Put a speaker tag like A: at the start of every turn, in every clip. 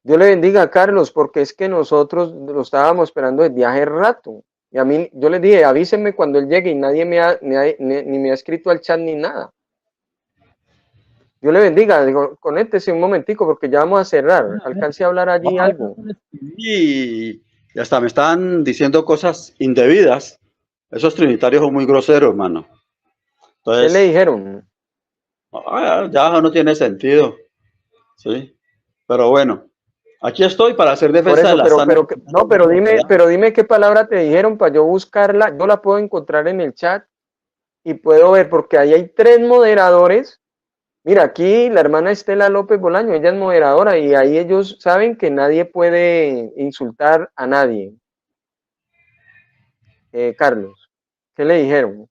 A: Dios le bendiga a Carlos, porque es que nosotros lo estábamos esperando desde hace rato. Y a mí, yo les dije, avísenme cuando él llegue y nadie ni me ha escrito al chat ni nada. Dios le bendiga, digo, conéctese un momentico porque ya vamos a cerrar. Alcance a hablar allí algo.
B: Y hasta me están diciendo cosas indebidas. Esos trinitarios son muy groseros, hermano. Entonces,
A: ¿Qué le dijeron?
B: ya no tiene sentido. ¿Sí? Pero bueno, aquí estoy para hacer
A: Por
B: defensa de
A: eso,
B: la sana.
A: no, pero dime qué palabra te dijeron para yo buscarla. Yo la puedo encontrar en el chat y puedo ver, porque ahí hay 3 moderadores. Mira, aquí la hermana Estela López Bolaño, ella es moderadora y ahí ellos saben que nadie puede insultar a nadie. Carlos, ¿qué le dijeron?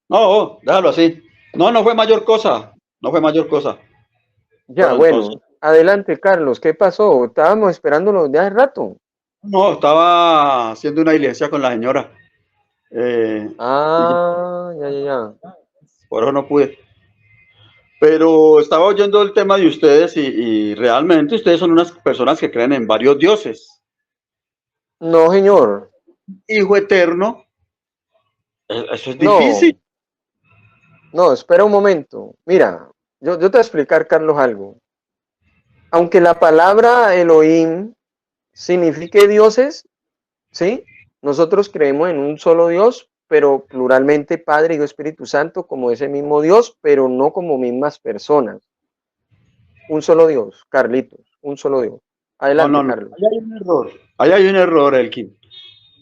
B: No, déjalo así. No fue mayor cosa. No fue mayor cosa.
A: Ya,
B: Pero entonces,
A: bueno, adelante, Carlos, ¿qué pasó? Estábamos esperándolo de hace rato.
B: no, estaba haciendo una diligencia con la señora. Y
A: Ya.
B: por eso no pude. Pero estaba oyendo el tema de ustedes y realmente ustedes son unas personas que creen en varios dioses.
A: No, señor.
B: Hijo eterno, eso es
A: No,
B: difícil.
A: no, espera un momento. Mira, yo te voy a explicar, Carlos, algo. Aunque la palabra Elohim signifique dioses, ¿sí? Nosotros creemos en un solo Dios, pero pluralmente Padre, Hijo, Espíritu Santo, como ese mismo Dios, pero no como mismas personas. Un solo Dios, Carlitos, un solo Dios. Adelante,
B: No.
A: Carlos.
B: Ahí hay un error. Ahí hay un error, Elkin.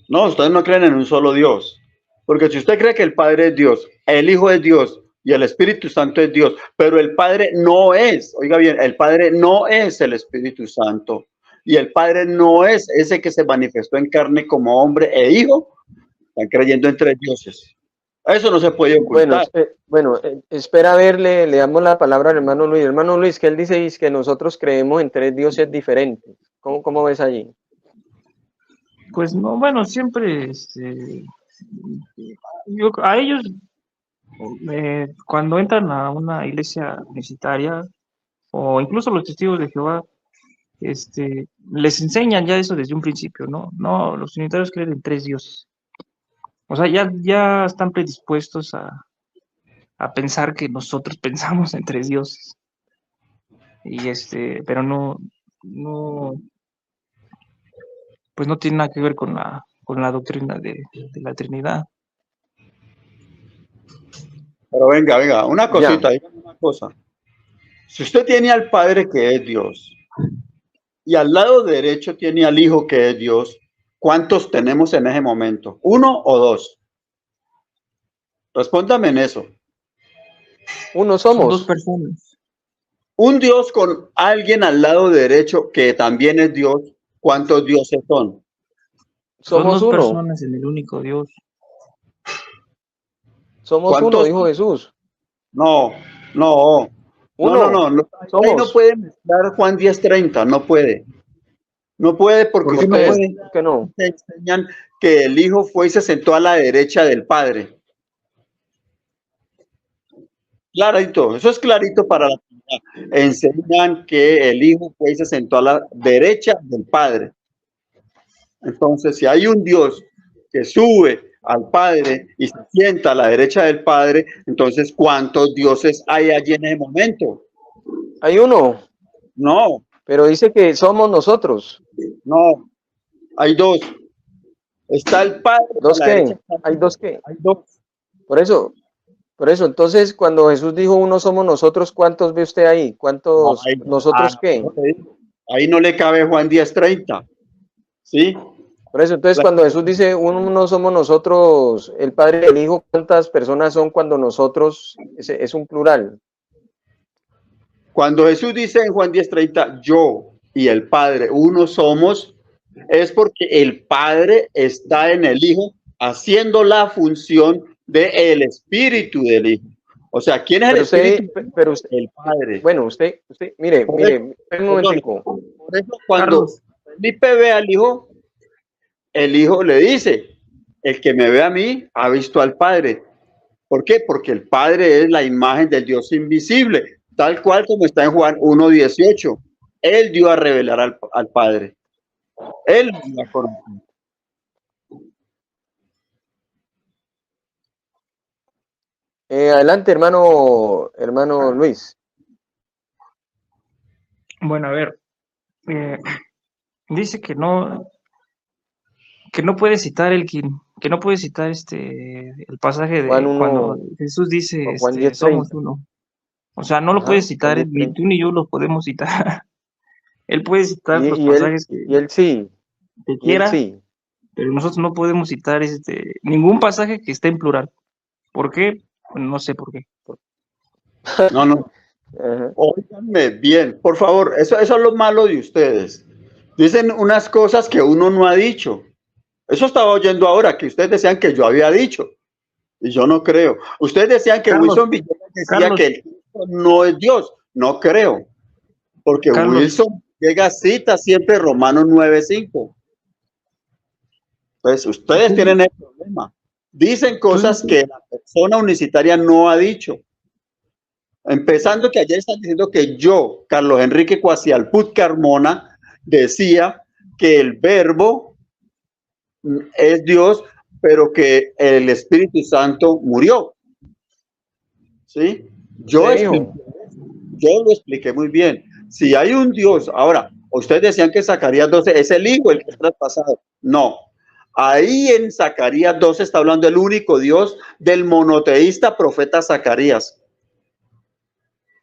B: No, ustedes no creen en un solo Dios. Porque si usted cree que el Padre es Dios, el Hijo es Dios y el Espíritu Santo es Dios, pero el Padre no es, oiga bien, el Padre no es el Espíritu Santo y el Padre no es ese que se manifestó en carne como hombre e hijo, están creyendo en 3 dioses. Eso no se puede ocultar.
A: Espera a ver, le damos la palabra al hermano Luis. Hermano Luis, que él dice es que nosotros creemos en 3 dioses diferentes. ¿Cómo ves allí?
C: Pues no, bueno, siempre, a ellos, cuando entran a una iglesia universitaria, o incluso los testigos de Jehová, les enseñan ya eso desde un principio, ¿no? No, los trinitarios creen en 3 dioses. O sea, ya están predispuestos a pensar que nosotros pensamos en 3 dioses. Pero no, pues no tiene nada que ver con la doctrina de la Trinidad.
B: Pero venga, una cosita, una cosa. Si usted tiene al Padre que es Dios y al lado derecho tiene al Hijo que es Dios, ¿cuántos tenemos en ese momento? ¿1 o 2? Respóndame en eso.
A: Uno
C: Son 2
A: somos.
C: personas.
B: Un Dios con alguien al lado derecho que también es Dios, ¿cuántos dioses son?
A: Somos
C: Son 2
A: uno.
C: personas en el único Dios.
A: Somos uno, dijo Jesús.
B: No.
A: Uno.
B: Ahí no puede mezclar Juan 10:30, no puede. No puede porque
A: ¿Por
B: ustedes
A: qué no?
B: te enseñan que el Hijo fue y se sentó a la derecha del Padre. Clarito, eso es clarito para la comunidad. Enseñan que el Hijo fue y se sentó a la derecha del Padre. Entonces, si hay un Dios que sube al Padre y se sienta a la derecha del Padre, entonces, ¿cuántos dioses hay allí en ese momento?
A: Hay uno.
B: No.
A: Pero dice que somos nosotros.
B: No, hay 2. Está el Padre.
A: ¿2 qué? ¿Hay 2 qué?
B: Hay 2.
A: Por eso, entonces, cuando Jesús dijo uno somos nosotros, ¿cuántos ve usted ahí? ¿Cuántos nosotros qué?
B: Ahí no le cabe Juan 10:30. ¿Sí?
A: Por eso, entonces, cuando Jesús dice uno somos nosotros, el Padre y el Hijo, ¿cuántas personas son cuando nosotros es un plural?
B: Cuando Jesús dice en Juan 10:30, yo y el Padre uno somos, es porque el Padre está en el Hijo haciendo la función del Espíritu del Hijo. O sea, ¿quién es el Espíritu? El Padre.
A: Bueno, usted, mire, un momentico.
B: Por eso cuando Felipe ve al Hijo, el Hijo le dice, el que me ve a mí ha visto al Padre. ¿Por qué? Porque el Padre es la imagen del Dios invisible, tal cual como está en Juan 1:18. Él dio a revelar al Padre. Él dio a conocer.
A: Adelante, hermano Luis.
C: Bueno, a ver, dice que no puede citar que no puede citar el pasaje
A: Juan
C: de cuando
A: 1,
C: Jesús dice
A: Juan
C: somos
A: 10:30.
C: uno. O sea, no lo puede
A: Ajá, Juan
C: citar, ni
A: 10:30.
C: tú ni yo lo podemos citar. Él puede citar los
A: Y él,
C: pasajes
A: y él sí,
C: que
A: y él
C: quiera,
A: sí.
C: pero nosotros no podemos citar ningún pasaje que esté en plural. ¿Por qué? Bueno, no sé por qué.
B: No, no.
A: Ajá.
B: Óiganme bien, por favor, eso es lo malo de ustedes. Dicen unas cosas que uno no ha dicho. Eso estaba oyendo ahora, que ustedes decían que yo había dicho. Y yo no creo. Ustedes decían que
C: Carlos,
B: Wilson Villegas decía que
C: Carlos,
B: el Cristo no es Dios. No creo. Porque
C: Carlos,
B: Wilson Villegas cita siempre Romanos 9:5. Pues ustedes
C: tú,
B: tienen el problema. Dicen
C: tú
B: cosas
C: dices,
B: que la persona unicitaria no ha dicho. Empezando que ayer están diciendo que yo, Carlos Enrique Cuasialput Carmona, decía que el verbo es Dios, pero que el Espíritu Santo murió. ¿Sí? Yo
A: ¿Serio?
B: lo expliqué muy bien. Si hay un Dios, ahora, ustedes decían que Zacarías 12 es el Hijo el que es traspasado. No. Ahí en Zacarías 12 está hablando el único Dios del monoteísta profeta Zacarías.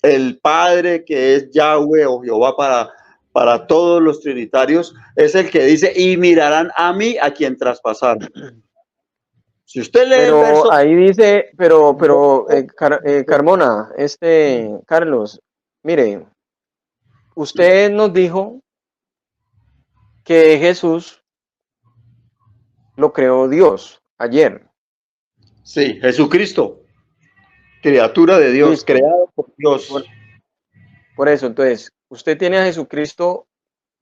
B: El Padre que es Yahweh o Jehová para todos los trinitarios es el que dice, y mirarán a mí a quien traspasaron. Si usted lee el
A: Pero
B: verso,
A: ahí dice, Carmona, Carlos, mire, usted nos dijo que Jesús lo creó Dios ayer.
B: sí, Jesucristo, criatura de Dios,
A: Listo.
B: creado por Dios.
A: Por eso, entonces, usted tiene a Jesucristo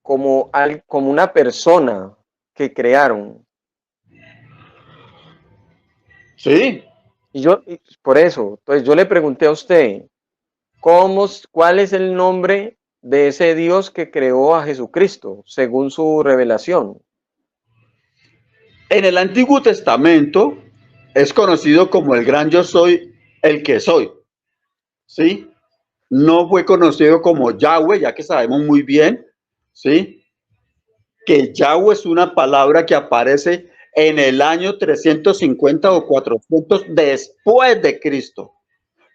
A: como una persona que crearon.
B: Sí,
A: Por eso, entonces yo le pregunté a usted, ¿cuál es el nombre de ese Dios que creó a Jesucristo, según su revelación?
B: en el Antiguo Testamento es conocido como el gran yo soy, el que soy. ¿Sí? No fue conocido como Yahweh, ya que sabemos muy bien, ¿sí? Que Yahweh es una palabra que aparece en el año 350 o 400 después de Cristo,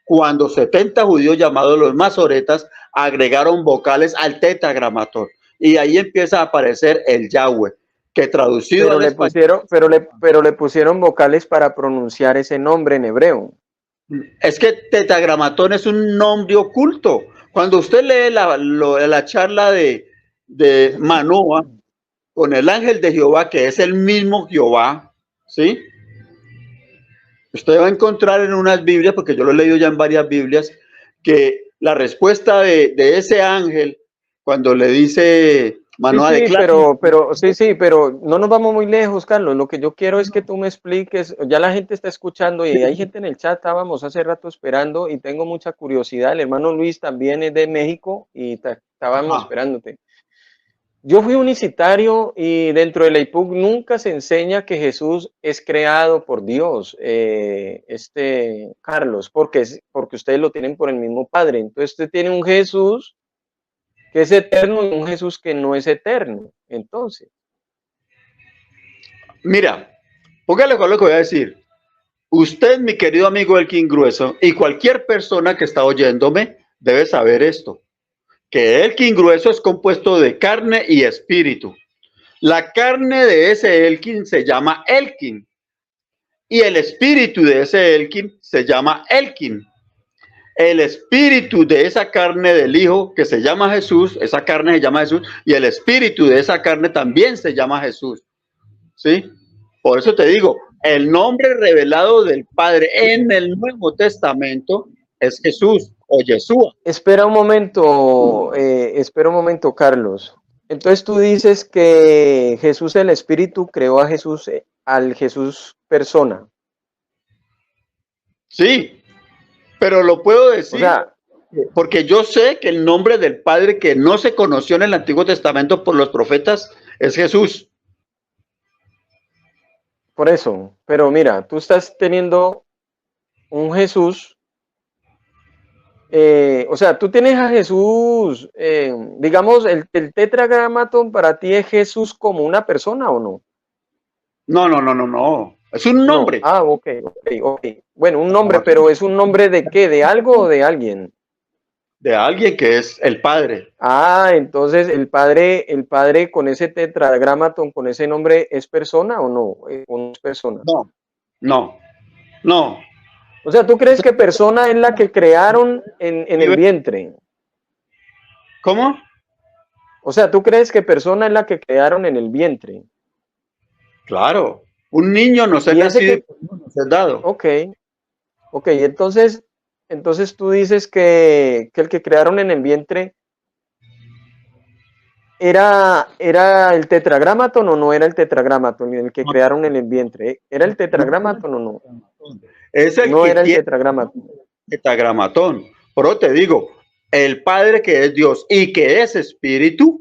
B: cuando 70 judíos llamados los masoretas agregaron vocales al tetragramator y ahí empieza a aparecer el Yahweh, que traducido
A: Pero
B: al
A: le
B: español
A: pusieron, pero le pusieron vocales para pronunciar ese nombre en hebreo.
B: es que tetragramatón es un nombre oculto. Cuando usted lee la charla de Manoah con el ángel de Jehová, que es el mismo Jehová, ¿sí? Usted va a encontrar en unas Biblias, porque yo lo he leído ya en varias Biblias, que la respuesta de ese ángel, cuando le dice Manoah,
A: Sí,
B: declara,
A: pero no nos vamos muy lejos, Carlos. Lo que yo quiero es que tú me expliques, ya la gente está escuchando y hay gente en el chat, estábamos hace rato esperando y tengo mucha curiosidad. El hermano Luis también es de México y estábamos esperándote. Yo fui unicitario y dentro de la IPUC nunca se enseña que Jesús es creado por Dios, Carlos, porque ustedes lo tienen por el mismo Padre. Entonces usted tiene un Jesús que es eterno y un Jesús que no es eterno. Entonces,
B: mira, póngale con lo que voy a decir. Usted, mi querido amigo Elkin Grueso, y cualquier persona que está oyéndome, debe saber esto, que Elkin Grueso es compuesto de carne y espíritu. La carne de ese Elkin se llama Elkin y el espíritu de ese Elkin se llama Elkin. El espíritu de esa carne del Hijo que se llama Jesús, esa carne se llama Jesús, y el espíritu de esa carne también se llama Jesús. ¿Sí? Por eso te digo, el nombre revelado del Padre en el Nuevo Testamento es Jesús o Yeshua.
A: espera un momento, Carlos. Entonces tú dices que Jesús el Espíritu creó a Jesús, al Jesús persona.
B: Sí, pero lo puedo decir.
A: O sea,
B: porque yo sé que el nombre del Padre que no se conoció en el Antiguo Testamento por los profetas es Jesús.
A: Por eso, pero mira, tú estás teniendo un Jesús, o sea, tú tienes a Jesús, digamos, el tetragramatón para ti es Jesús como una persona o no?
B: No, no, no, no, no. Es un
A: No,
B: nombre.
A: ok. Bueno, un nombre, pero ¿es un nombre de qué? ¿De algo o de alguien?
B: De alguien que es el Padre.
A: Ah, entonces el padre con ese tetragramatón, con ese nombre, ¿es persona o no? ¿O no es persona?
B: No, no, no.
A: O sea, ¿tú crees que persona es la que crearon en el vientre?
B: ¿Cómo?
A: O sea, ¿tú crees que persona es la que crearon en el vientre?
B: Claro. Un niño no se
A: Y ese
B: nacido,
A: que,
B: no se dado.
A: ok, entonces tú dices que el que crearon en el vientre era el tetragramaton o no era el tetragramaton, el que crearon en el vientre. ¿Era el tetragramaton o no?
B: Es el
A: No
B: que
A: era el
B: tiene
A: tetragramaton.
B: tetragramatón. Pero te digo, el Padre que es Dios y que es Espíritu,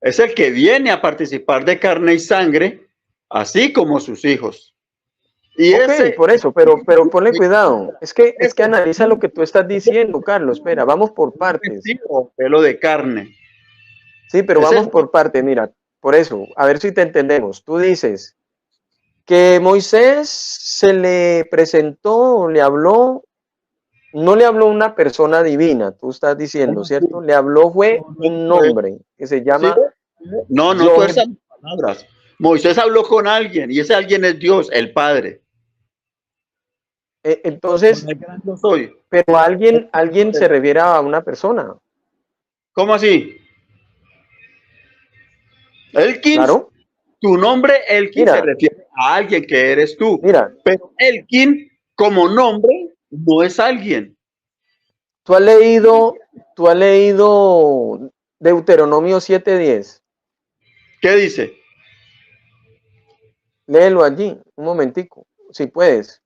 B: es el que viene a participar de carne y sangre, así como sus hijos. Y
A: Ok,
B: ese
A: por eso, pero ponle cuidado. Es que analiza lo que tú estás diciendo, Carlos. Espera, vamos por partes.
B: vestido, pelo de carne.
A: Sí, pero
B: Ese
A: vamos por partes. Mira, por eso, a ver si te entendemos. Tú dices que Moisés se le presentó, le habló, no le habló una persona divina, tú estás diciendo, ¿cierto? Le habló fue un nombre que se
B: ¿sí?
A: llama
B: No, no todas
A: Yohed.
B: esas palabras. Moisés habló con alguien y ese alguien es Dios, el Padre.
A: Entonces,
B: Yo soy.
A: pero alguien se refiere a una persona,
B: ¿Cómo así? Elkin,
A: claro.
B: tu nombre Elkin se
A: Mira,
B: refiere a alguien que eres tú.
A: mira,
B: Pero Elkin como nombre no es alguien.
A: tú has leído Deuteronomio 7:10.
B: ¿Qué dice?
A: Léelo allí, un momentico, si puedes.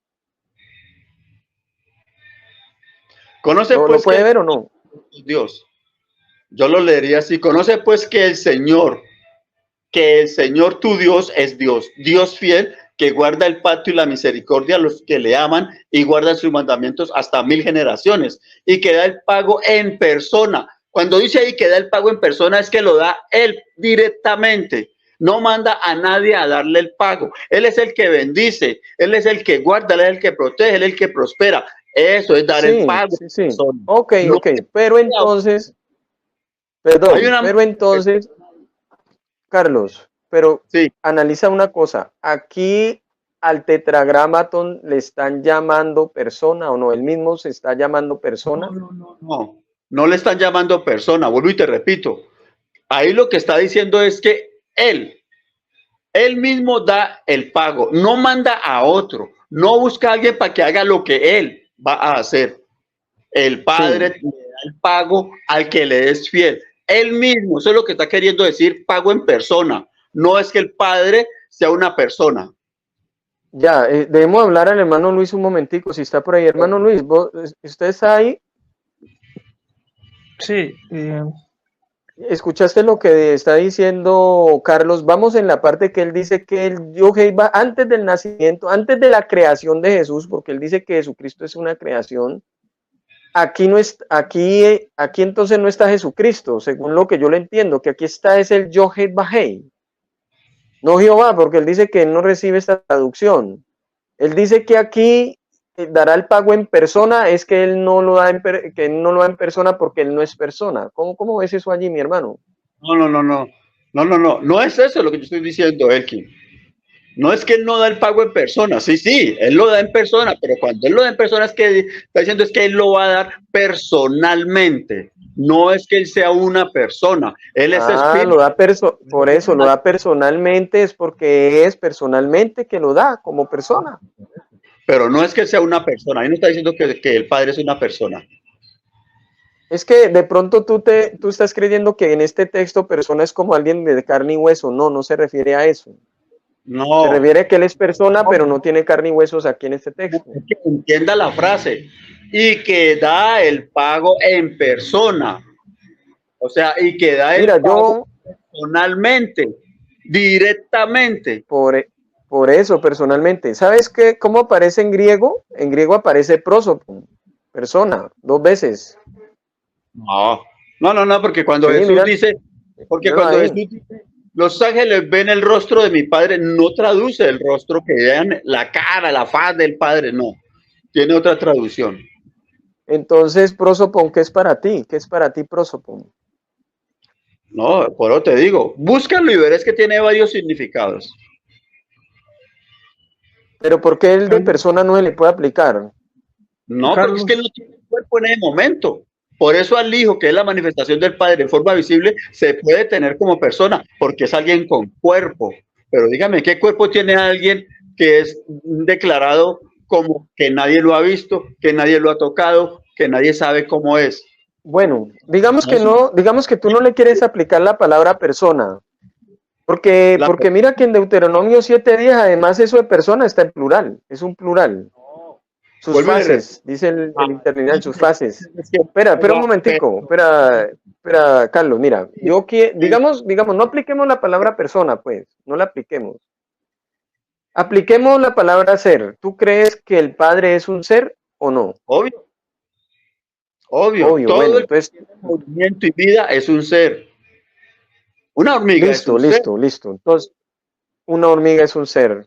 B: Conoce
A: ¿Lo
B: pues que
A: puede ver o no?
B: Dios. Yo lo leería así. Conoce pues que el Señor tu Dios es Dios, Dios fiel, que guarda el pacto y la misericordia a los que le aman y guarda sus mandamientos hasta 1000 generaciones y que da el pago en persona. Cuando dice ahí que da el pago en persona es que lo da él directamente. No manda a nadie a darle el pago. Él es el que bendice, él es el que guarda, él es el que protege, él es el que prospera. Eso es dar el
A: Sí,
B: pago
A: sí,
B: en
A: sí.
B: persona.
A: Ok,
B: No,
A: pero entonces,
B: hay
A: perdón,
B: una
A: pero entonces, Carlos, pero
B: sí.
A: analiza una cosa. Aquí al tetragramaton le están llamando persona o no, él mismo se está llamando persona.
B: No, no le están llamando persona, vuelvo y te repito. Ahí lo que está diciendo es que él mismo da el pago, no manda a otro, no busca a alguien para que haga lo que él va a hacer. El Padre
A: Sí,
B: le da el pago al que le es fiel. Él mismo, eso es lo que está queriendo decir pago en persona. No es que el Padre sea una persona.
A: ya, debemos hablar al hermano Luis un momentico, si está por ahí. Hermano Luis, ¿usted está ahí?
C: Sí,
A: ¿Escuchaste lo que está diciendo Carlos? Vamos en la parte que él dice que el Yohei va antes del nacimiento, antes de la creación de Jesús, porque él dice que Jesucristo es una creación. Aquí no es, aquí entonces no está Jesucristo, según lo que yo le entiendo, que aquí está es el Yohei Bahei, no Jehová, porque él dice que él no recibe esta traducción. Él dice que aquí dará el pago en persona, es que él no lo da que él no lo da en persona porque él no es persona. ¿Cómo ves eso allí, mi hermano?
B: No es eso lo que yo estoy diciendo, Elkin. No es que él no da el pago en persona, sí, él lo da en persona, pero cuando él lo da en persona es que está diciendo es que él lo va a dar personalmente, no es que él sea una persona, él es espíritu.
A: Por eso lo da personalmente, es porque es personalmente que lo da como persona.
B: Pero no es que sea una persona, ahí no está diciendo que el Padre es una persona.
A: Es que de pronto tú estás creyendo que en este texto persona es como alguien de carne y hueso. No, no se refiere a eso. Se
B: No,
A: refiere a que él es persona, pero no tiene carne y huesos aquí en este texto.
B: es que entienda la frase. Y que da el pago en persona. O sea, y que da el
A: Mira,
B: pago
A: yo,
B: personalmente, directamente.
A: por eso, personalmente, ¿sabes qué? ¿Cómo aparece en griego? En griego aparece prosopon, persona, 2 veces.
B: No, no, porque cuando
A: Sí,
B: Jesús
A: mira,
B: dice, porque
A: míralo
B: cuando Jesús
A: ahí.
B: dice, los ángeles ven el rostro de mi Padre, no traduce el rostro que vean la cara, la faz del Padre, no. Tiene otra traducción.
A: Entonces, prosopon, ¿qué es para ti? ¿Qué es para ti prosopon?
B: No, por eso te digo, búscalo y verás que tiene varios significados.
A: Pero ¿por qué el de
C: Carlos,
A: persona no se le puede aplicar?
B: No, porque es que él
C: Carlos,
B: no tiene cuerpo en ese momento. Por eso al Hijo, que es la manifestación del Padre en forma visible, se puede tener como persona, porque es alguien con cuerpo. Pero dígame, ¿qué cuerpo tiene alguien que es declarado como que nadie lo ha visto, que nadie lo ha tocado, que nadie sabe cómo es?
A: Bueno, digamos
B: No
A: que
B: es
A: no, digamos que tú no le quieres aplicar la palabra persona, porque,
B: la
A: porque mira que en Deuteronomio 7:10, además eso de persona está en plural, es un plural. Sus
B: vuelvo y le repito.
A: fases, dice el interlineal, sus fases.
B: Es que
A: Espera un momentico, espera, Carlos, mira, digamos, no apliquemos la palabra persona, pues, no la apliquemos. Apliquemos la palabra ser. ¿Tú crees que el Padre es un ser o no?
B: obvio, obvio,
A: Obvio, bueno,
B: todo el que
A: entonces,
B: tiene movimiento y vida es un ser. Una hormiga es
A: listo,
B: un ser.
A: listo, listo. Entonces, una hormiga es un ser.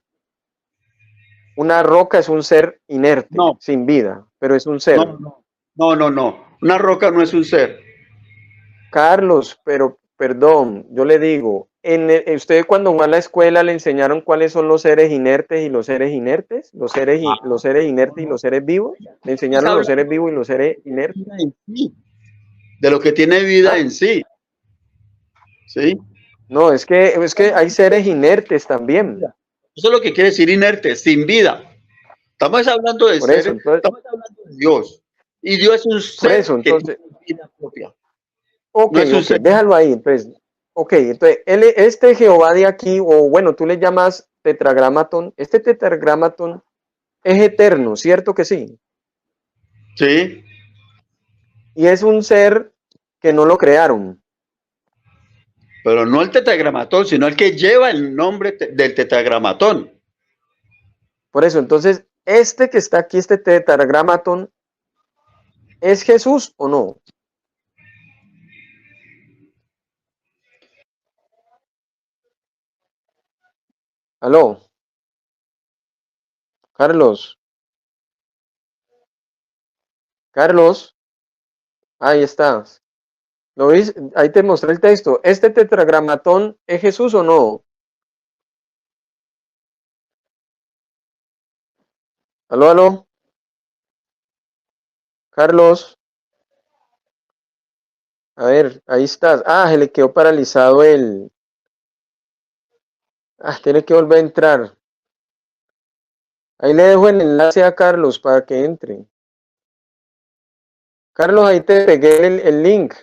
A: Una roca es un ser inerte,
B: No,
A: sin vida, pero es un
B: no,
A: ser.
B: no, no. Una roca no es un ser.
A: Carlos, pero perdón, yo le digo, usted cuando va a la escuela le enseñaron cuáles son los seres inertes y los seres inertes, los seres inertes y los seres vivos, le
B: Estamos
A: enseñaron los seres
B: hablando
A: vivos y los seres inertes.
B: en sí, de lo que tiene vida
A: ¿Ah?
B: en sí, ¿sí?
A: No, es que hay seres inertes también.
B: Eso es lo que quiere decir inerte, sin vida. Estamos hablando de
A: Por eso,
B: seres,
A: entonces,
B: estamos hablando de Dios. Y Dios es un
A: por
B: ser
A: eso,
B: que tiene
A: entonces,
B: vida propia.
A: ok,
B: No es un
A: ok,
B: ser.
A: déjalo ahí, entonces, ok, entonces, este Jehová de aquí, o bueno, tú le llamas tetragramaton, este tetragramaton es eterno, ¿cierto que sí?
B: Sí,
A: Y es un ser que no lo crearon.
B: pero no el tetragramatón, sino el que lleva el nombre del tetragramatón.
A: Por eso, entonces, este que está aquí, este tetragramaton, ¿es Jesús o no? Aló, Carlos, Carlos, ahí estás. ¿Lo ves? Ahí te mostré el texto. ¿Este tetragramatón es Jesús o no? Aló, aló, Carlos. A ver, ahí estás. Ah, se le quedó paralizado el. Ah, tiene que volver a entrar. Ahí le dejo el enlace a Carlos para que entre. Carlos, ahí te pegué el link.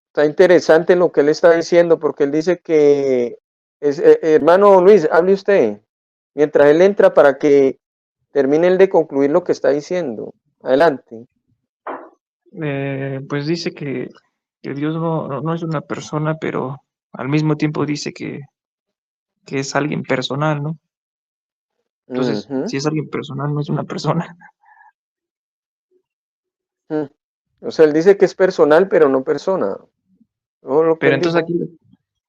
A: Está interesante lo que él está diciendo, porque él dice que hermano Luis, hable usted, mientras él entra para que termine él de concluir lo que está diciendo. Adelante.
C: pues dice que Dios no es una persona, pero al mismo tiempo dice que es alguien personal, ¿no? Entonces,
A: Ujú,
C: si es alguien personal, no es una persona.
A: ujú. O sea, él dice que es personal, pero no persona. ¿No lo que
C: Pero
A: él
C: entonces
A: dijo?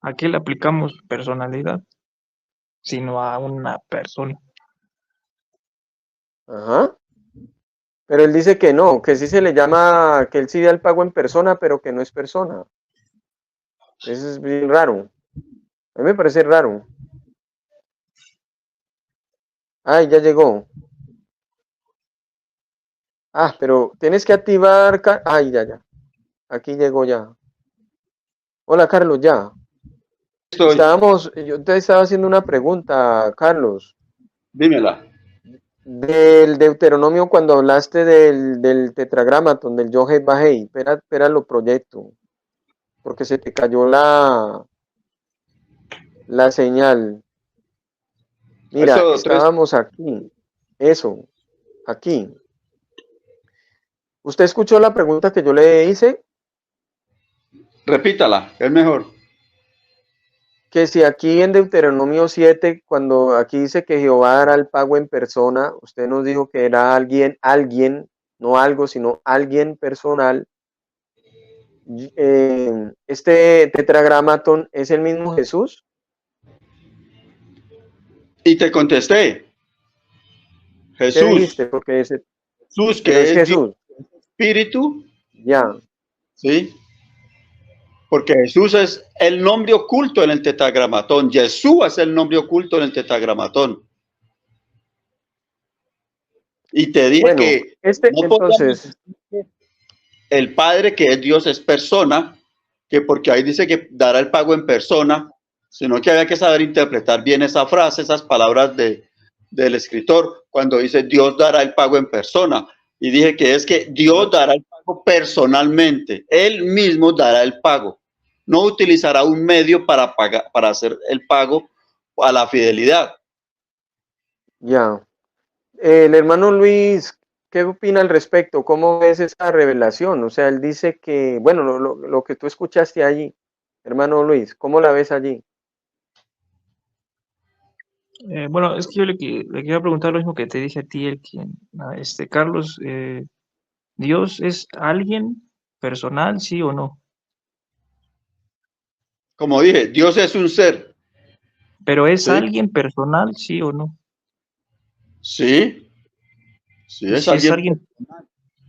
C: aquí le aplicamos personalidad, sino a una persona.
A: Ajá. Pero él dice que no, que sí se le llama, que él sí da el pago en persona, pero que no es persona. Eso es bien raro. A mí me parece raro. Ay, ya llegó. Ah, pero tienes que activar. Ay, ya. Aquí llegó ya. Hola, Carlos, ya.
B: Estoy,
A: Yo te estaba haciendo una pregunta, Carlos,
B: dímela.
A: del Deuteronomio cuando hablaste del tetragramaton, del Yod Heh Vah Heh. Espera, lo proyecto. porque se te cayó la señal. Mira,
B: Éxodo 3,
A: estábamos aquí. Eso, aquí. ¿Usted escuchó la pregunta que yo le hice?
B: repítala, es mejor.
A: Que si aquí en Deuteronomio 7, cuando aquí dice que Jehová dará el pago en persona, usted nos dijo que era alguien, no algo, sino alguien personal. Este tetragramatón es el mismo Jesús.
B: Y te contesté,
A: ¿Qué
B: Jesús,
A: dijiste? Porque ese,
B: Jesús
A: pero
B: que
A: es
B: es Dios
A: Jesús.
B: Espíritu,
A: Ya,
B: ¿sí? Porque Jesús es el nombre oculto en el tetragramatón. Yeshua es el nombre oculto en el tetragramatón. Y te dije
A: bueno,
B: que no podíamos
A: entonces,
B: decir que el Padre, que es Dios, es persona, que porque ahí dice que dará el pago en persona, sino que había que saber interpretar bien esa frase, esas palabras del escritor, cuando dice Dios dará el pago en persona. Y dije que es que Dios dará el pago personalmente, Él mismo dará el pago. No utilizará un medio para pagar, para hacer el pago a la fidelidad.
A: ya. El hermano Luis, ¿qué opina al respecto? ¿Cómo ves esa revelación? O sea, él dice que, bueno, lo que tú escuchaste allí, hermano Luis, ¿cómo la ves allí?
C: Bueno, es que yo le quería preguntar lo mismo que te dije a ti, Carlos, ¿Dios es alguien personal, sí o no?
B: Como dije, Dios es un ser,
C: Pero ¿es
B: ¿sí?
C: alguien personal, sí o no?
B: Sí, sí
C: Y
B: es alguien,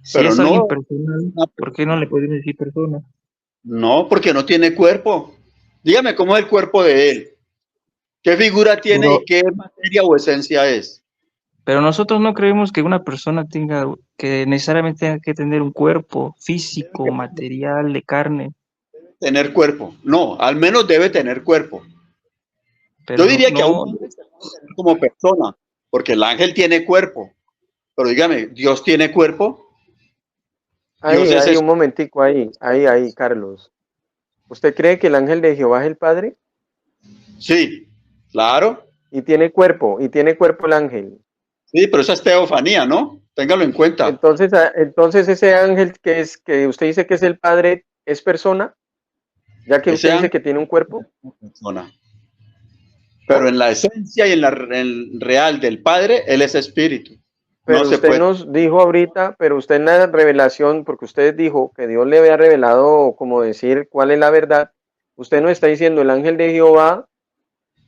C: si
B: pero
C: es alguien
B: no,
C: personal, ¿por qué no le podemos decir persona?
B: no, porque no tiene cuerpo. Dígame cómo es el cuerpo de él. ¿Qué figura tiene
C: Pero,
B: y qué materia o esencia es?
C: pero nosotros no creemos que una persona que necesariamente tenga que tener un cuerpo físico, material, de carne,
B: Tener cuerpo. No, al menos debe tener cuerpo. Yo
C: pero
B: diría que a un
C: no,
B: ángel se puede tener como persona, porque el ángel tiene cuerpo. Pero dígame, ¿Dios tiene cuerpo? Dios
A: Ahí,
B: es
A: ahí,
B: eso.
A: un momentico, ahí, Carlos. ¿Usted cree que el ángel de Jehová es el Padre?
B: Sí, claro.
A: Y tiene cuerpo el ángel.
B: Sí, pero esa es teofanía, ¿no? Téngalo en cuenta.
A: Entonces ese ángel que usted dice que es el Padre, ¿es persona? Ya que
B: Ese
A: usted dice
B: ángel
A: que tiene un cuerpo.
B: es persona. Pero
A: ¿Ah?
B: en la esencia y en la en real del Padre, Él es espíritu. No
A: Pero
B: se
A: usted
B: puede.
A: nos dijo ahorita, pero usted en la revelación, porque usted dijo que Dios le había revelado, como decir, cuál es la verdad, usted nos está diciendo el ángel de Jehová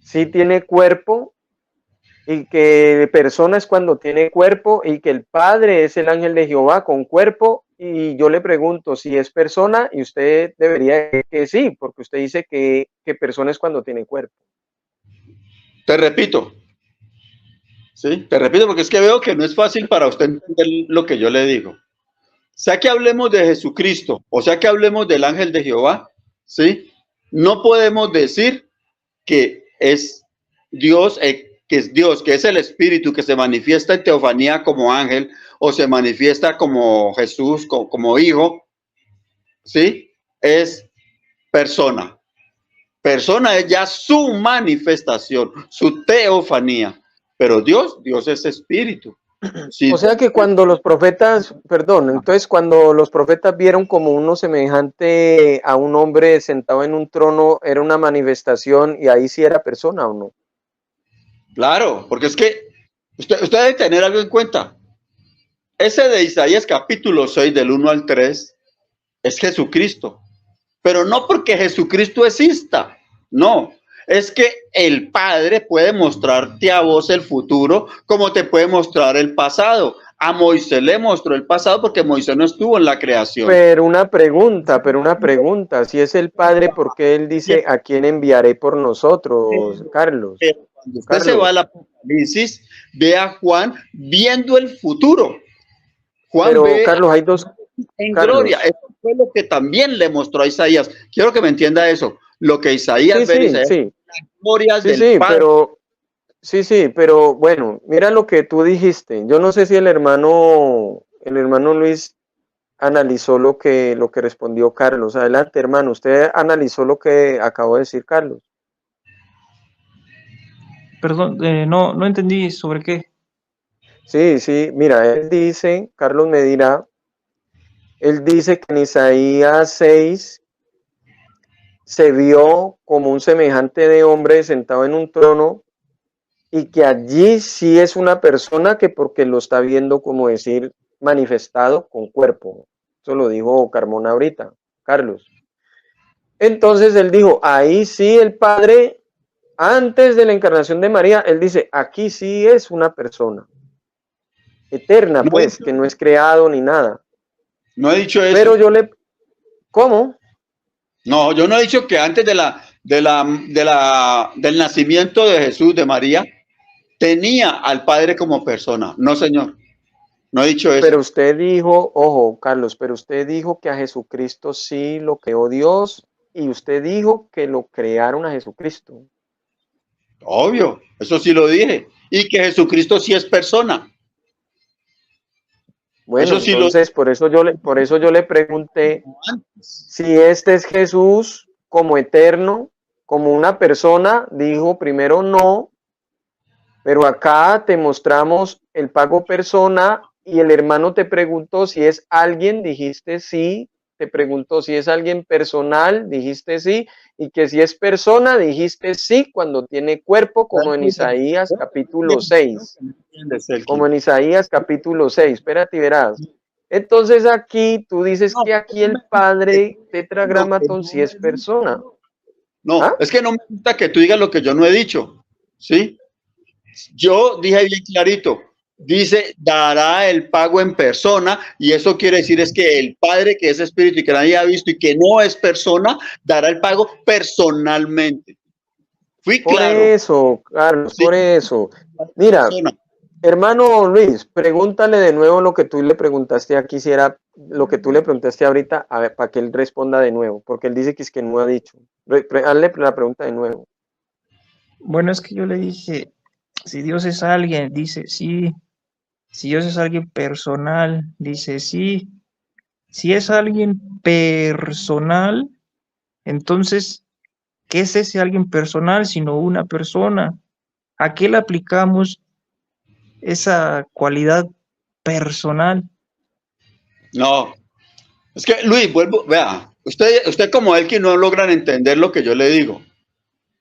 A: sí tiene cuerpo y que persona es cuando tiene cuerpo y que el Padre es el ángel de Jehová con cuerpo. Y yo le pregunto si es persona y usted debería decir que sí, porque usted dice que persona es cuando tiene cuerpo.
B: Te repito, ¿sí? Te repito porque es que veo que no es fácil para usted entender lo que yo le digo. Sea que hablemos de Jesucristo o sea que hablemos del ángel de Jehová, ¿sí? No podemos decir que es Dios, que es el Espíritu que se manifiesta en teofanía como ángel o se manifiesta como Jesús, como hijo, ¿sí? Es persona. Persona es ya su manifestación, su teofanía. Pero Dios es espíritu. Si
A: O sea
B: Dios
A: que cuando los profetas, perdón, entonces cuando los profetas vieron como uno semejante a un hombre sentado en un trono, era una manifestación y ahí sí era persona o no.
B: claro, porque es que usted debe tener algo en cuenta. Ese de Isaías capítulo 6 del 1 al 3 es Jesucristo. Pero no porque Jesucristo exista, no. Es que el Padre puede mostrarte a vos el futuro como te puede mostrar el pasado. A Moisés le mostró el pasado porque Moisés no estuvo en la creación.
A: Pero una pregunta, si es el Padre, ¿por qué él dice a quién enviaré por nosotros, Carlos?
B: Pero cuando usted se va
A: Carlos,
B: al Apocalipsis, ve a Juan viendo el futuro. Juan
A: pero
B: ve
A: Carlos, hay dos,
B: en gloria.
A: Carlos.
B: Eso fue lo que también le mostró a Isaías. Quiero que me entienda eso. Lo que Isaías
A: Sí,
B: ve en
A: sí,
B: Isaías,
A: sí,
B: las glorias
A: sí,
B: del
A: sí,
B: Padre.
A: pero sí, pero bueno, mira lo que tú dijiste. Yo no sé si el hermano Luis analizó lo que respondió Carlos. Adelante, hermano, usted analizó lo que acabó de decir Carlos.
C: Perdón, no entendí sobre qué.
A: Sí, mira, él dice, Carlos me dirá, él dice que en Isaías 6 se vio como un semejante de hombre sentado en un trono y que allí sí es una persona que porque lo está viendo, como decir, manifestado con cuerpo. Eso lo dijo Carmona ahorita, Carlos. Entonces él dijo, ahí sí el Padre, antes de la encarnación de María, él dice, aquí sí es una persona eterna,
B: No,
A: pues, que no es creado ni nada.
B: no he dicho eso.
A: Pero yo le, ¿cómo?
B: No, yo no he dicho que antes del nacimiento de Jesús, de María, tenía al Padre como persona. No, señor. No he dicho eso.
A: Pero usted dijo, ojo, Carlos, pero usted dijo que a Jesucristo sí lo creó Dios y usted dijo que lo crearon a Jesucristo.
B: Obvio, eso sí lo dije. Y que Jesucristo sí es persona.
A: Bueno,
B: Eso sí lo
A: entonces por eso yo le pregunté si este es Jesús como eterno, como una persona, dijo primero no, pero acá te mostramos el pago persona y el hermano te preguntó si es alguien, dijiste sí, te preguntó si es alguien personal, dijiste sí, y que si es persona, dijiste sí cuando tiene cuerpo, como en Isaías capítulo 6, como en Isaías capítulo 6, espérate y verás. Entonces aquí tú dices que aquí el padre tetragramatón sí es persona.
B: No,
A: ¿Ah?
B: es que no me gusta que tú digas lo que yo no he dicho. ¿Sí? Yo dije bien clarito, dice, dará el pago en persona, y eso quiere decir es que el Padre, que es espíritu y que nadie ha visto y que no es persona, dará el pago personalmente. Fui
A: Por
B: claro.
A: eso, Carlos,
B: Sí,
A: por eso. Mira,
B: persona.
A: hermano Luis, pregúntale de nuevo lo que tú le preguntaste aquí, si era lo que tú le preguntaste ahorita, a ver, para que él responda de nuevo, porque él dice que es que no ha dicho. Hazle la pregunta de nuevo.
C: Bueno, es que yo le dije, si Dios es alguien, dice sí. Si Dios es alguien personal, dice sí. Si es alguien personal, entonces, ¿qué es ese alguien personal sino una persona? ¿A qué le aplicamos esa cualidad personal?
B: No, es que Luis, vuelvo, vea, usted como él que no logran entender lo que yo le digo.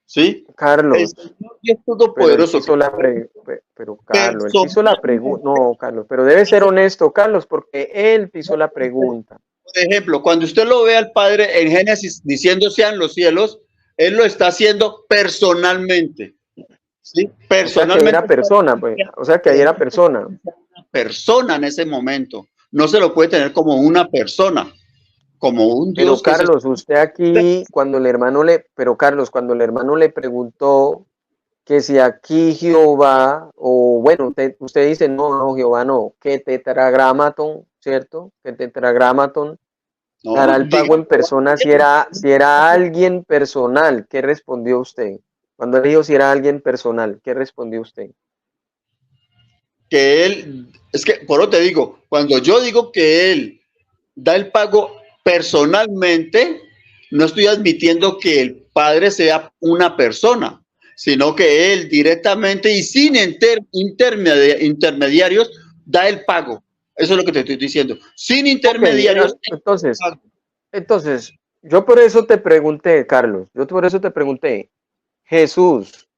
B: ¿Sí? El
A: Carlos,
B: Señor Dios
A: pero él
B: Todopoderoso, que
A: hizo pero Carlos, él te hizo la pregunta.
B: personalmente,
A: No, Carlos, pero debe ser honesto, Carlos, porque él te hizo la pregunta.
B: por ejemplo, cuando usted lo ve al Padre en Génesis diciendo sean los cielos, Él lo está haciendo personalmente. ¿Sí?
A: O sea que ahí
B: Personalmente.
A: era persona, pues. O sea que ahí era persona.
B: Persona en ese momento. No se lo puede tener como una persona, como un
A: Pero
B: Dios que es.
A: Carlos, usted aquí, Carlos, cuando el hermano le preguntó que si aquí Jehová, o bueno, usted dice, no, Jehová no, que tetragramaton, ¿cierto? Que tetragramaton dará
B: No,
A: el pago en persona si era alguien personal. ¿Qué respondió usted? Cuando él dijo si era alguien personal, ¿qué respondió usted?
B: que Él, es que por eso te digo, cuando yo digo que Él da el pago personalmente, no estoy admitiendo que el Padre sea una persona, sino que Él directamente y sin intermediarios da el pago. Eso es lo que te estoy diciendo. Sin intermediarios.
A: Entonces, yo por eso te pregunté, Carlos, yo por eso te pregunté, Jesús,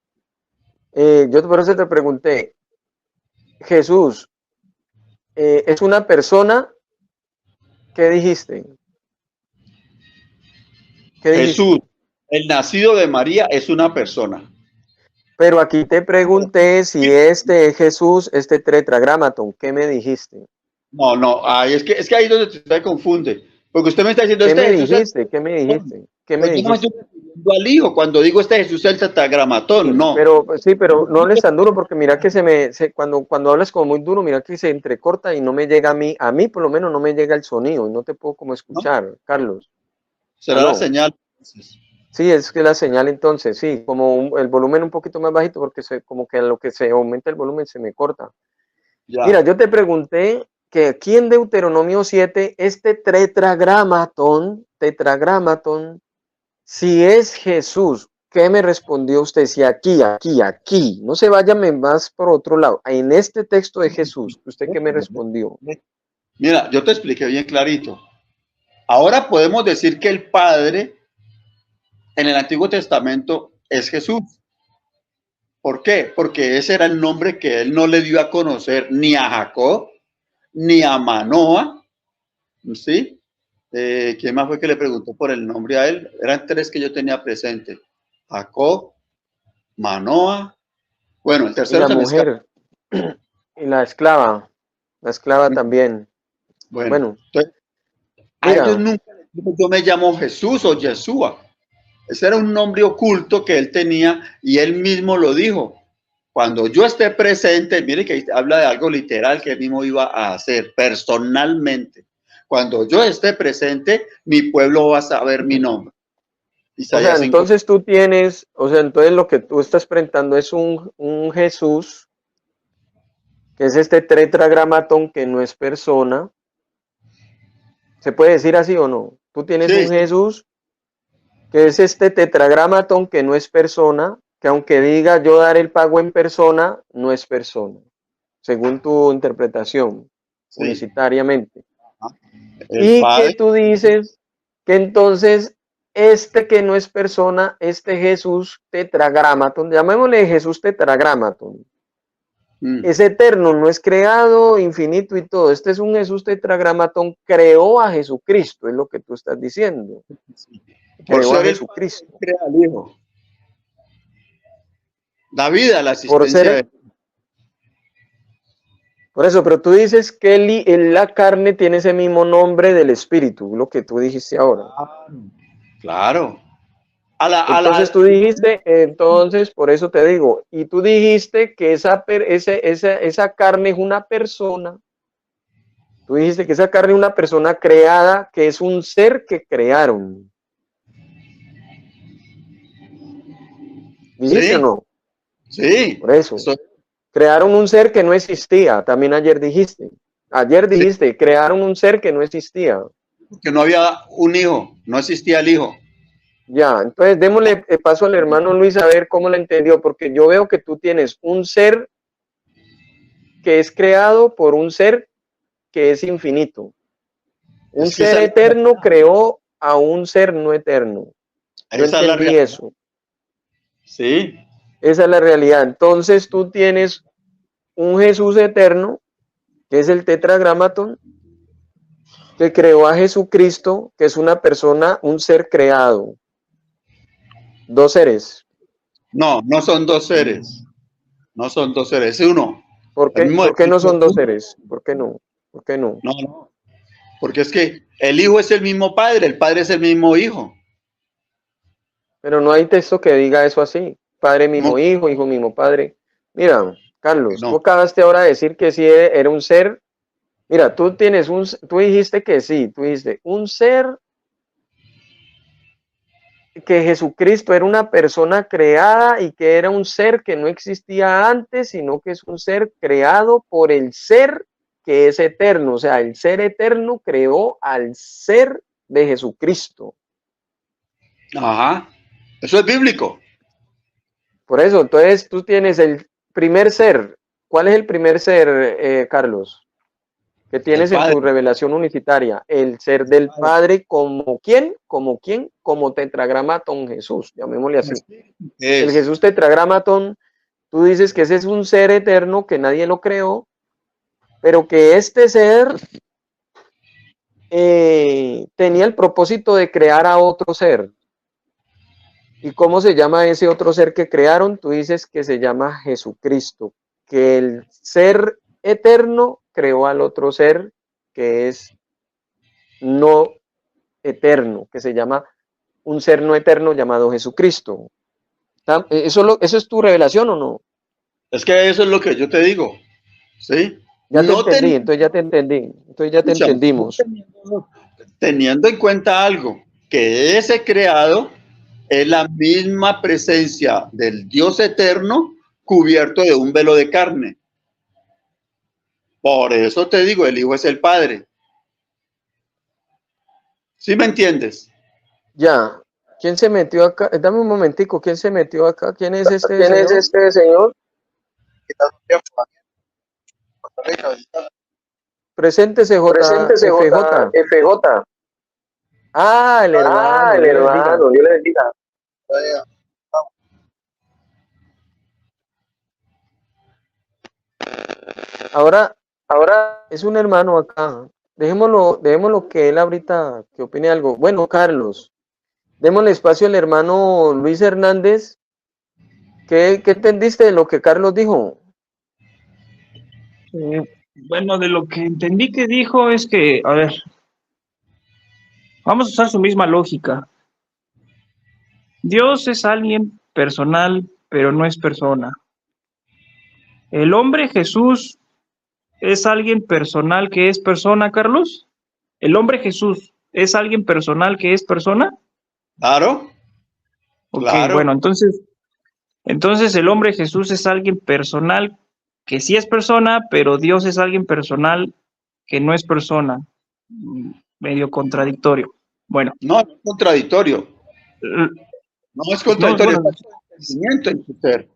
A: por eso te pregunté, Jesús, ¿es una persona? ¿Qué dijiste? ¿Qué
B: Jesús,
A: dijiste?
B: el nacido de María, es una persona.
A: Pero aquí te pregunté si este es Jesús, este tetragramaton, ¿qué me dijiste?
B: No, ay, es que ahí es donde te confunde. Porque usted me está diciendo,
A: ¿Qué
B: este
A: me
B: Jesús es.
A: dijiste? ¿Qué me dijiste? ¿Qué me
B: Pues yo no me estoy
A: dijiste?
B: refiriendo al hijo cuando digo este Jesús es el tetragramatón, no.
A: Pero sí, pero no hables tan duro porque mira que cuando hablas como muy duro, mira que se entrecorta y no me llega a mí por lo menos no me llega el sonido y no te puedo como
B: ¿No?
A: escuchar, Carlos.
B: Será la
A: Aló.
B: señal.
A: Sí, es que la señal entonces, sí, como el volumen un poquito más bajito porque como que a lo que se aumenta el volumen se me corta. Mira,
B: Ya.
A: yo te pregunté que aquí en Deuteronomio 7, este tetragramaton, si es Jesús, ¿qué me respondió usted? Si aquí, no se váyame más por otro lado, en este texto de Jesús, ¿usted qué me respondió?
B: Mira, yo te expliqué bien clarito. Ahora podemos decir que el Padre en el Antiguo Testamento es Jesús. ¿Por qué? Porque ese era el nombre que él no le dio a conocer ni a Jacob, ni a Manoa, ¿sí? ¿Quién más fue que le preguntó por el nombre a él? Eran tres que yo tenía presente. Jacob, Manoa, bueno, el
A: Y
B: tercero
A: la
B: se me escapa.
A: mujer, y la esclava también. Bueno,
B: Entonces, a ellos
A: mira,
B: nunca les dijo, yo me llamo Jesús o Yeshua. Ese era un nombre oculto que él tenía y él mismo lo dijo. Cuando yo esté presente, mire que habla de algo literal que él mismo iba a hacer personalmente. Cuando yo esté presente, mi pueblo va a saber mi nombre.
A: o sea,
B: Isaías 5.
A: entonces tú tienes, o sea, entonces lo que tú estás presentando es un Jesús, que es este tetragramatón que no es persona. ¿Se puede decir así o no? Tú tienes
B: Sí,
A: un Jesús, que es este tetragramatón que no es persona, que aunque diga yo daré el pago en persona, no es persona, según tu interpretación,
B: sí.
A: unicitariamente.
B: El
A: Y que
B: Padre,
A: tú dices que entonces este que no es persona, este Jesús tetragramaton, llamémosle Jesús tetragramaton, es eterno, no es creado, infinito y todo. Este es un Jesús tetragramatón, creó a Jesucristo, es lo que tú estás diciendo.
B: por
A: Creó a
B: ser el Padre,
A: Jesucristo.
B: crea al Hijo. Da vida a la
A: Por
B: asistencia
A: ser,
B: de...
A: por eso, pero tú dices que la carne tiene ese mismo nombre del Espíritu, lo que tú dijiste ahora.
B: Claro.
A: Entonces tú dijiste, entonces, por eso te digo, y tú dijiste que esa carne es una persona. Tú dijiste que esa carne es una persona creada, que es un ser que crearon. ¿Dijiste o
B: Sí,
A: no?
B: sí.
A: Por eso. Crearon un ser que no existía. También ayer dijiste. Ayer
B: Sí,
A: dijiste, crearon un ser que no existía.
B: que no había un hijo, no existía el hijo.
A: Ya, entonces démosle paso al hermano Luis a ver cómo lo entendió, porque yo veo que tú tienes un ser que es creado por un ser que es infinito. Un
B: Es que
A: ser eterno creó a un ser no eterno. Yo
B: esa es la
A: entendí
B: realidad.
A: eso.
B: Sí,
A: Esa es la realidad. Entonces tú tienes un Jesús eterno, que es el tetragramaton, que creó a Jesucristo, que es una persona, un ser creado. Dos seres.
B: no, no son dos seres. No son dos seres, es uno.
A: ¿Por
B: El
A: qué?
B: mismo
A: ¿Por qué no son dos
B: uno.
A: seres? ¿Por qué no? ¿Por qué no?
B: No, no. Porque es que el hijo es el mismo padre, el padre es el mismo hijo.
A: Pero no hay texto que diga eso así. Padre mismo
B: ¿Cómo
A: hijo, hijo mismo padre. Mira,
B: que
A: Carlos, tú
B: no?
A: acabaste ahora de decir que sí era un ser. Mira, tú dijiste que sí, tú dijiste un ser, que Jesucristo era una persona creada y que era un ser que no existía antes, sino que es un ser creado por el ser que es eterno. O sea, el ser eterno creó al ser de Jesucristo.
B: Ajá. Eso es bíblico.
A: Por eso, entonces tú tienes el primer ser. ¿Cuál es el primer ser, Carlos? Que
B: El
A: tienes en
B: padre.
A: tu revelación unicitaria. El ser del Padre, ¿como quién? ¿Como quién? Como tetragramatón Jesús, llamémosle así. El
B: Es.
A: Jesús tetragramatón, tú dices que ese es un ser eterno que nadie lo creó, pero que este ser tenía el propósito de crear a otro ser. ¿Y cómo se llama ese otro ser que crearon? Tú dices que se llama Jesucristo, que el ser eterno creó al otro ser que es no eterno, que se llama un ser no eterno llamado Jesucristo. ¿Eso es tu revelación o no?
B: Es que eso es lo que yo te digo. ¿Sí?
A: Ya te
B: No
A: entendí,
B: teniendo,
A: entonces ya te entendí, entonces ya te
B: escúchame,
A: entendimos.
B: teniendo en cuenta algo, que ese creado es la misma presencia del Dios eterno cubierto de un velo de carne. Por eso te digo, el Hijo es el Padre. ¿Sí me entiendes?
A: Ya. ¿Quién se metió acá? Dame un momentico, ¿quién se metió acá? ¿Quién es este
B: ¿Quién
A: señor?
B: es este señor?
A: Preséntese,
B: Preséntese,
A: JFJ.
B: JFJ.
A: Ah, el
B: Ah,
A: hermano,
B: el
A: Dios le bendiga.
B: hermano, Dios le bendiga.
A: Ahora
B: Ahora,
A: es un hermano acá. Dejémoslo que él ahorita que opine algo. Bueno, Carlos, démosle espacio al hermano Luis Hernández. ¿Qué entendiste de lo que Carlos dijo?
C: Bueno, de lo que entendí que dijo es que, a ver, vamos a usar su misma lógica. Dios es alguien personal, pero no es persona. ¿El hombre Jesús es alguien personal que es persona, Carlos? ¿El hombre Jesús es alguien personal que es persona?
B: claro,
C: Ok,
B: claro.
C: bueno, entonces el hombre Jesús es alguien personal que sí es persona, pero Dios es alguien personal que no es persona. Medio contradictorio. Bueno,
B: No, no es contradictorio. No es
C: no,
B: contradictorio,
C: bueno,
B: es conocimiento en tu ser.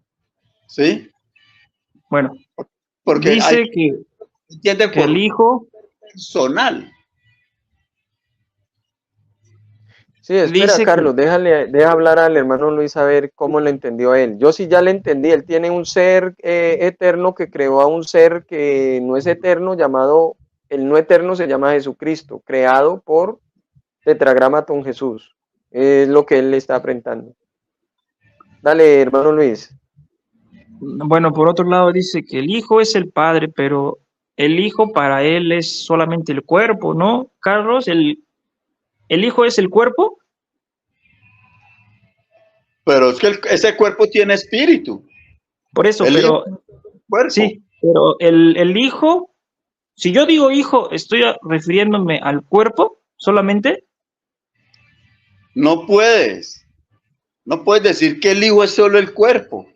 B: ¿Sí?
C: bueno,
B: Porque hay
C: dice
B: que entiende
C: que el
B: por
C: hijo,
B: personal.
A: Sí, espera,
C: dice que,
A: Carlos, deja hablar al hermano Luis a ver cómo le entendió a él. Yo sí ya le entendí, él tiene un ser eterno que creó a un ser que no es eterno, llamado, el no eterno se llama Jesucristo, creado por Tetragramatón Jesús. Es lo que él le está aprendiendo. Dale, hermano Luis.
C: bueno, por otro lado dice que el hijo es el padre, pero el hijo para él es solamente el cuerpo, ¿no? Carlos, el hijo es el cuerpo,
B: Pero es que ese cuerpo tiene espíritu.
C: por eso,
B: El hijo
C: pero
B: es el cuerpo.
C: sí, pero el hijo, si yo digo hijo, estoy refiriéndome al cuerpo solamente.
B: No puedes. No puedes decir que el hijo es solo el cuerpo.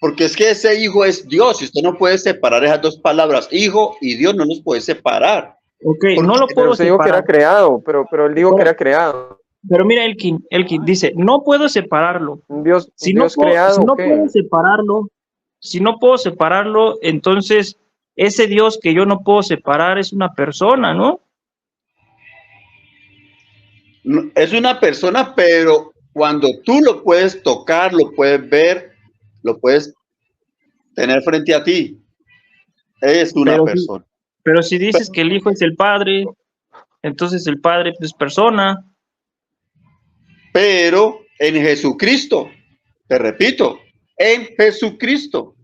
B: Porque es que ese hijo es Dios. Y usted no puede separar esas dos palabras. Hijo y Dios no los puede separar.
C: Ok, no
B: Porque
C: lo
A: Pero
C: puedo
A: usted dijo que
C: separar.
A: era creado, pero él dijo que era creado.
C: Pero mira, Elkin dice, no puedo separarlo.
A: Un
C: Si no
A: Dios
C: puedo, si
A: creado, ¿o
C: no puedo
A: qué?
C: separarlo, si no puedo separarlo, entonces ese Dios que yo no puedo separar es una persona, ¿no?
B: es una persona, pero cuando tú lo puedes tocar, lo puedes ver, lo puedes tener frente a ti, es una
C: Pero si,
B: persona.
C: pero si dices que el Hijo es el Padre, entonces el Padre es persona.
B: Pero en Jesucristo, te repito, en Jesucristo,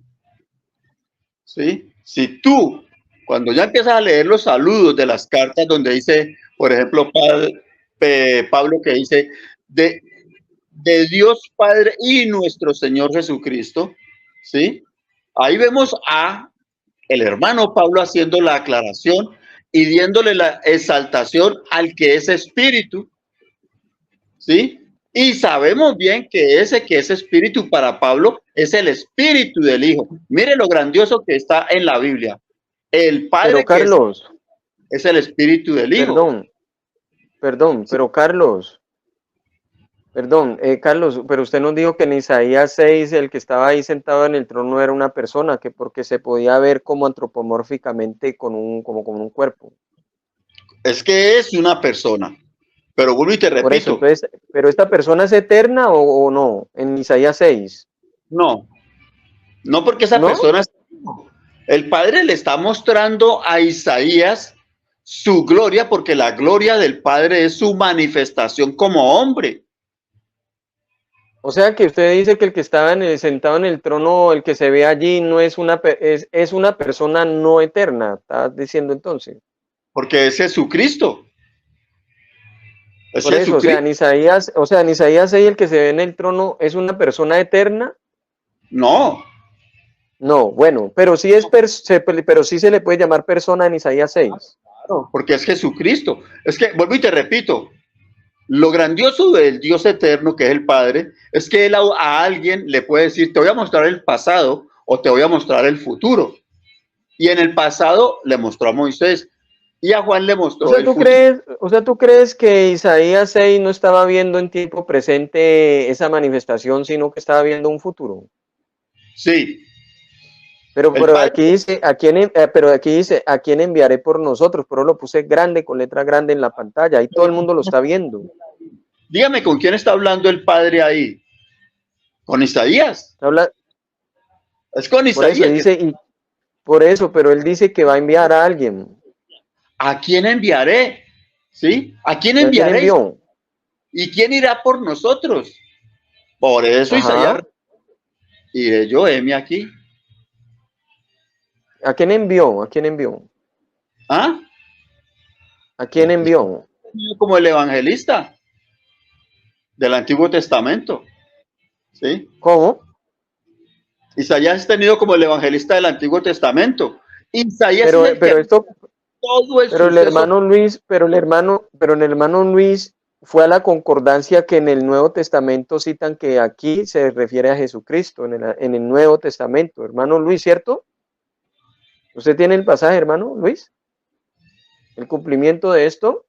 B: ¿sí? Si tú, cuando ya empiezas a leer los saludos de las cartas donde dice, por ejemplo, Pablo que dice, de Dios Padre y nuestro Señor Jesucristo, ¿sí? Ahí vemos a el hermano Pablo haciendo la aclaración y diéndole la exaltación al que es espíritu, ¿sí? Y sabemos bien que ese espíritu para Pablo es el espíritu del Hijo. Mire lo grandioso que está en la Biblia. El
A: Pero
B: Padre que
A: Carlos,
B: es el espíritu del Hijo.
A: perdón,
B: Sí.
A: pero Carlos, Carlos, pero usted nos dijo que en Isaías 6 el que estaba ahí sentado en el trono era una persona, que porque se podía ver como antropomórficamente como con un cuerpo.
B: Es que es una persona. Pero vuelvo y te
A: Por eso,
B: repito,
A: entonces, ¿pero esta persona es eterna o no? En Isaías 6,
B: no, no porque esa
A: ¿no?
B: persona, el Padre le está mostrando a Isaías su gloria, porque la gloria del Padre es su manifestación como hombre.
A: O sea que usted dice que el que estaba sentado en el trono, el que se ve allí, no es es una persona no eterna, ¿estás diciendo entonces?
B: Porque es Jesucristo. Es
A: Por eso,
B: Jesucristo.
A: En Isaías 6 el que se ve en el trono es una persona eterna.
B: No,
A: No, bueno, pero sí pero sí se le puede llamar persona en Isaías 6.
B: claro, porque es Jesucristo. Es que, vuelvo y te repito, lo grandioso del Dios eterno, que es el Padre, es que él a alguien le puede decir, te voy a mostrar el pasado o te voy a mostrar el futuro. Y en el pasado le mostró a Moisés y a Juan le mostró
A: O sea, ¿tú crees que Isaías 6 no estaba viendo en tiempo presente esa manifestación, sino que estaba viendo un futuro?
B: Sí.
A: Pero,
B: El Padre,
A: aquí dice, ¿a quién enviaré por nosotros? Pero lo puse grande, con letra grande en la pantalla, ahí todo el mundo lo está viendo.
B: dígame con quién está hablando el Padre ahí. Con Isaías.
A: Habla,
B: Es con
A: por eso
B: Isaías.
A: dice, y por eso, pero él dice que va a enviar a alguien.
B: ¿A quién enviaré? ¿Sí? ¿A quién
A: ¿Y a quién
B: enviaré?
A: envió?
B: ¿Y quién irá por nosotros? Por eso Isaías,
A: Ajá.
B: iré yo, heme aquí.
A: ¿A quién envió? ¿A quién envió?
B: ¿Ah?
A: ¿A quién envió?
B: Como el evangelista del Antiguo Testamento. ¿Sí?
A: ¿Cómo?
B: Isaías es tenido como el evangelista del Antiguo Testamento. Isaías es el que
A: Pero esto,
B: todo el
A: pero el
B: suceso.
A: hermano Luis, pero el hermano Luis fue a la concordancia que en el Nuevo Testamento citan que aquí se refiere a Jesucristo, en el Nuevo Testamento. Hermano Luis, ¿cierto? ¿Usted tiene el pasaje, hermano Luis? ¿El cumplimiento de esto?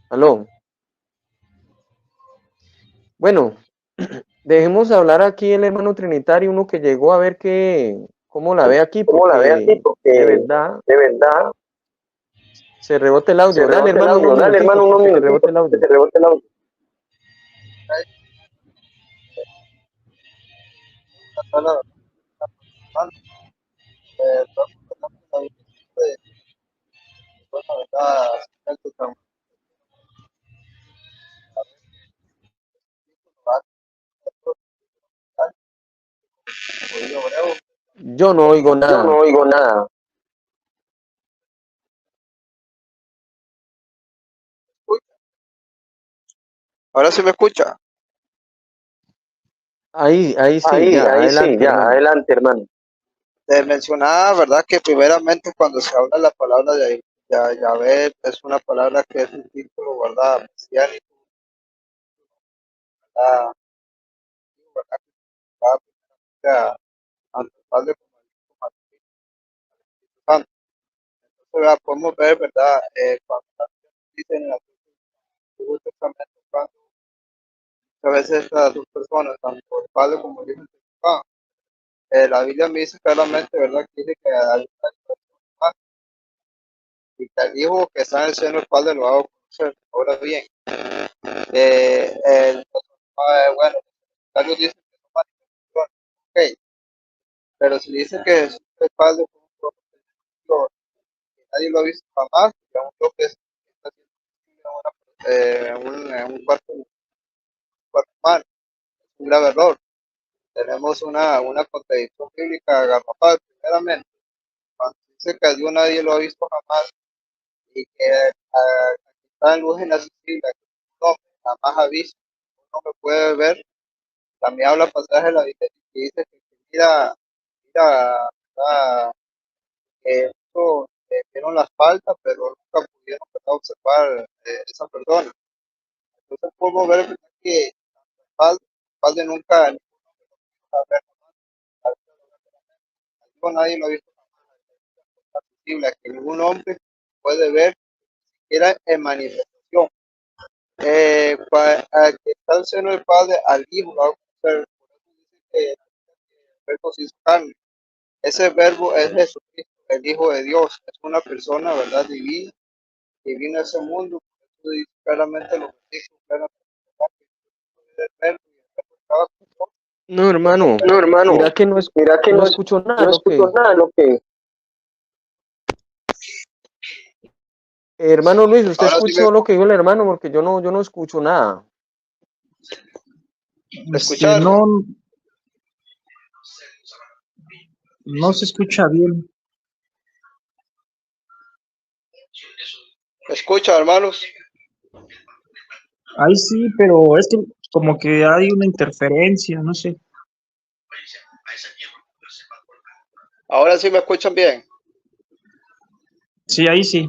A: Aló. Bueno, dejemos hablar aquí el hermano Trinitario, uno que llegó a ver cómo la ve aquí,
D: ¿Cómo la ve aquí?
A: porque
D: Porque
A: de verdad se rebota el audio.
D: se
A: Dale,
D: rebota el
A: hermano,
D: audio.
A: unos
D: Dale, hermano,
A: minuticos
D: unos
A: porque se rebota
D: minutitos
A: el
D: que
A: audio.
D: se rebote el audio.
A: Yo no oigo
D: Yo no
A: nada.
D: oigo nada. Ahora sí me escucha.
A: Ahí sí,
D: Ahí,
A: ya,
D: ahí sí,
A: adelante,
D: ya,
A: hermano.
D: adelante, hermano. Te mencionaba, ¿verdad? Que primeramente cuando se habla la palabra de Yahvé es una palabra que es un título, ¿verdad? Mesiánico, ¿verdad? ¿Verdad? Que va ante el Padre como el Hijo, como el Espíritu Santo. Entonces, ¿verdad? Podemos ver, ¿verdad? Cuando dicen en el Antiguo Testamento, cuando a veces estas dos personas, tanto el Padre como el Hijo, la Biblia me dice claramente, ¿verdad? Que dice que hay una diferencia y que el Hijo que está en el seno del Padre lo va a conocer. Ahora bien, bueno, varios dicen que son manifestaciones, ok, pero si dice que Jesús es el Padre, que nadie lo ha visto jamás, y aún lo que está haciendo en un cuerpo humano, es un grave error. Tenemos una contradicción bíblica garrafal, primeramente, cuando dice que a Dios nadie lo ha visto jamás y que está en luz inaccesible, que un hombre jamás ha visto, no me puede ver. También habla pasaje de la Biblia que dice que mira, que esto, vieron las faltas, pero nunca pudieron, ¿verdad?, observar esa persona. Entonces podemos ver, ¿verdad?, que el padre nunca a ver, nadie lo ha visto accesible, que ningún hombre puede ver, era en manifestación. Que está el seno del Padre, al Hijo lo va a conocer. Por eso dice que el verbo se hizo carne. Ese verbo es Jesucristo, el Hijo de Dios. Es una persona, ¿verdad? Divina, que vino a ese mundo. Por eso dice claramente lo que dice, claramente, el verbo y el verbo estaba con Dios.
A: No, hermano,
D: No, hermano,
A: mira que no,
D: mira que
A: no escucho nada,
D: no
A: lo
D: escucho
A: que...
D: nada lo que.
A: Hermano Luis, ¿usted
D: Ahora sí
A: escuchó lo que dijo el hermano? Porque yo no escucho nada.
D: me escucharon.
C: No, no se escucha bien.
D: ¿Me escuchan, hermanos?
C: Ahí sí, pero es que como que hay una interferencia, no sé.
D: Ahora sí me escuchan bien.
C: Sí, ahí sí.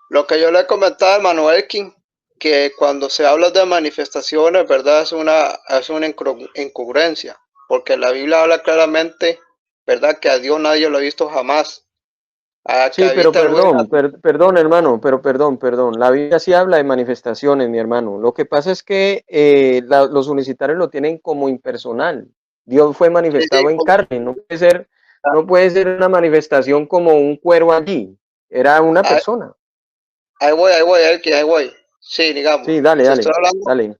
D: Lo que yo le comentaba a Manuel King, que cuando se habla de manifestaciones, ¿verdad? Es una incongruencia, porque la Biblia habla claramente, ¿verdad? Que a Dios nadie lo ha visto jamás. A que
A: Sí, pero
D: habita luz en la...
A: perdón, hermano, pero perdón. La Biblia sí habla de manifestaciones, mi hermano. Lo que pasa es que los unicitarios lo tienen como impersonal. Dios fue
D: Sí, sí,
A: manifestado en carne, no puede ser una manifestación como un cuervo allí. Era una
D: ahí,
A: persona.
D: ahí voy. Sí, digamos,
A: Sí, dale,
D: te estoy
A: dale,
D: hablando,
A: dale.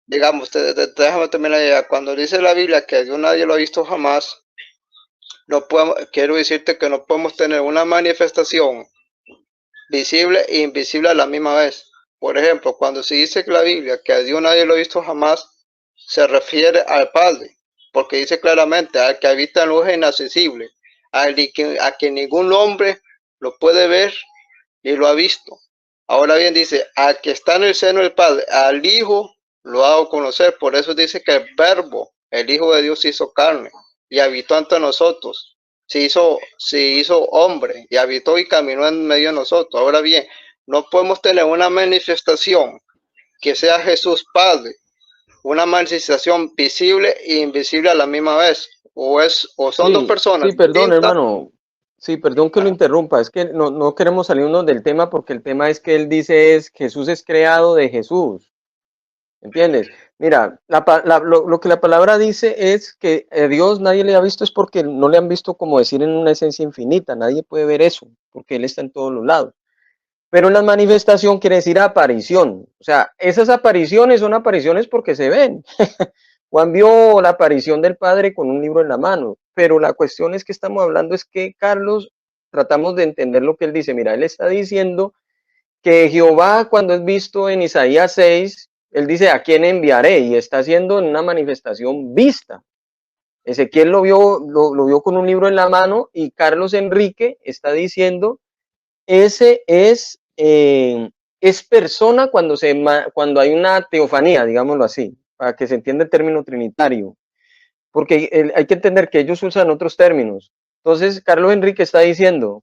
D: digamos, déjame terminar ya. Cuando dice la Biblia que a Dios nadie lo ha visto jamás, no podemos, quiero decirte que no podemos tener una manifestación visible e invisible a la misma vez. Por ejemplo, cuando se dice que la Biblia que a Dios nadie lo ha visto jamás, se refiere al Padre, porque dice claramente al que habita en luz inaccesible, a que ningún hombre lo puede ver ni lo ha visto. Ahora bien, dice, al que está en el seno del Padre, al Hijo lo ha dado a conocer. Por eso dice que el Verbo, el Hijo de Dios, se hizo carne y habitó entre nosotros. Se hizo hombre y habitó y caminó en medio de nosotros. Ahora bien, no podemos tener una manifestación que sea Jesús Padre, una manifestación visible e invisible a la misma vez. O son dos
A: Sí,
D: personas
A: perdón,
D: distintas.
A: hermano. Sí, perdón que lo interrumpa. Es que no queremos salirnos del tema porque el tema es que él dice es Jesús es creado de Jesús. ¿Entiendes? Mira, lo que la palabra dice es que Dios nadie le ha visto es porque no le han visto como decir en una esencia infinita. Nadie puede ver eso porque Él está en todos los lados. Pero la manifestación quiere decir aparición. O sea, esas apariciones son apariciones porque se ven. Juan vio la aparición del Padre con un libro en la mano, pero la cuestión es que estamos hablando es que Carlos, tratamos de entender lo que él dice. Mira, él está diciendo que Jehová, cuando es visto en Isaías 6, él dice, ¿a quién enviaré? Y está haciendo en una manifestación vista. Ezequiel lo vio con un libro en la mano y Carlos Enrique está diciendo, ese es persona cuando hay una teofanía, digámoslo así, para que se entienda el término trinitario, porque hay que entender que ellos usan otros términos. Entonces, Carlos Enrique está diciendo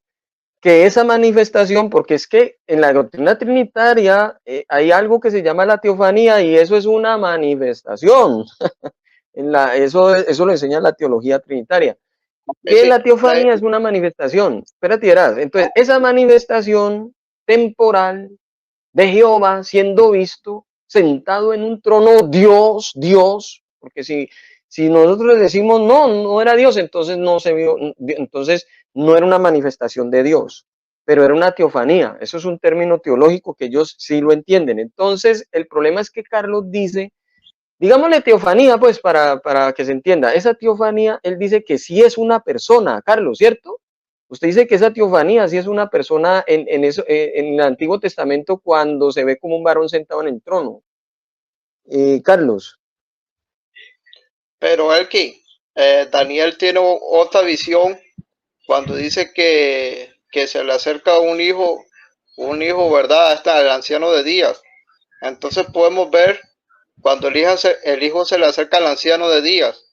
A: que esa manifestación, porque es que en la doctrina trinitaria hay algo que se llama la teofanía y eso es una manifestación. Eso lo enseña la teología trinitaria. Que
D: Sí,
A: la teofanía es una manifestación. Espérate, verás. Entonces, esa manifestación temporal de Jehová siendo visto sentado en un trono, Dios, porque si nosotros decimos no era Dios, entonces no se vio, entonces no era una manifestación de Dios, pero era una teofanía. Eso es un término teológico que ellos sí lo entienden. Entonces, el problema es que Carlos dice, digámosle teofanía, pues para que se entienda, esa teofanía, él dice que sí es una persona, Carlos, ¿cierto? Usted dice que esa teofanía sí es una persona en el Antiguo Testamento cuando se ve como un varón sentado en el trono. Carlos.
D: pero Elkin, Daniel tiene otra visión cuando dice que se le acerca un hijo, ¿verdad? Hasta el anciano de días. Entonces podemos ver cuando el hijo se le acerca al anciano de días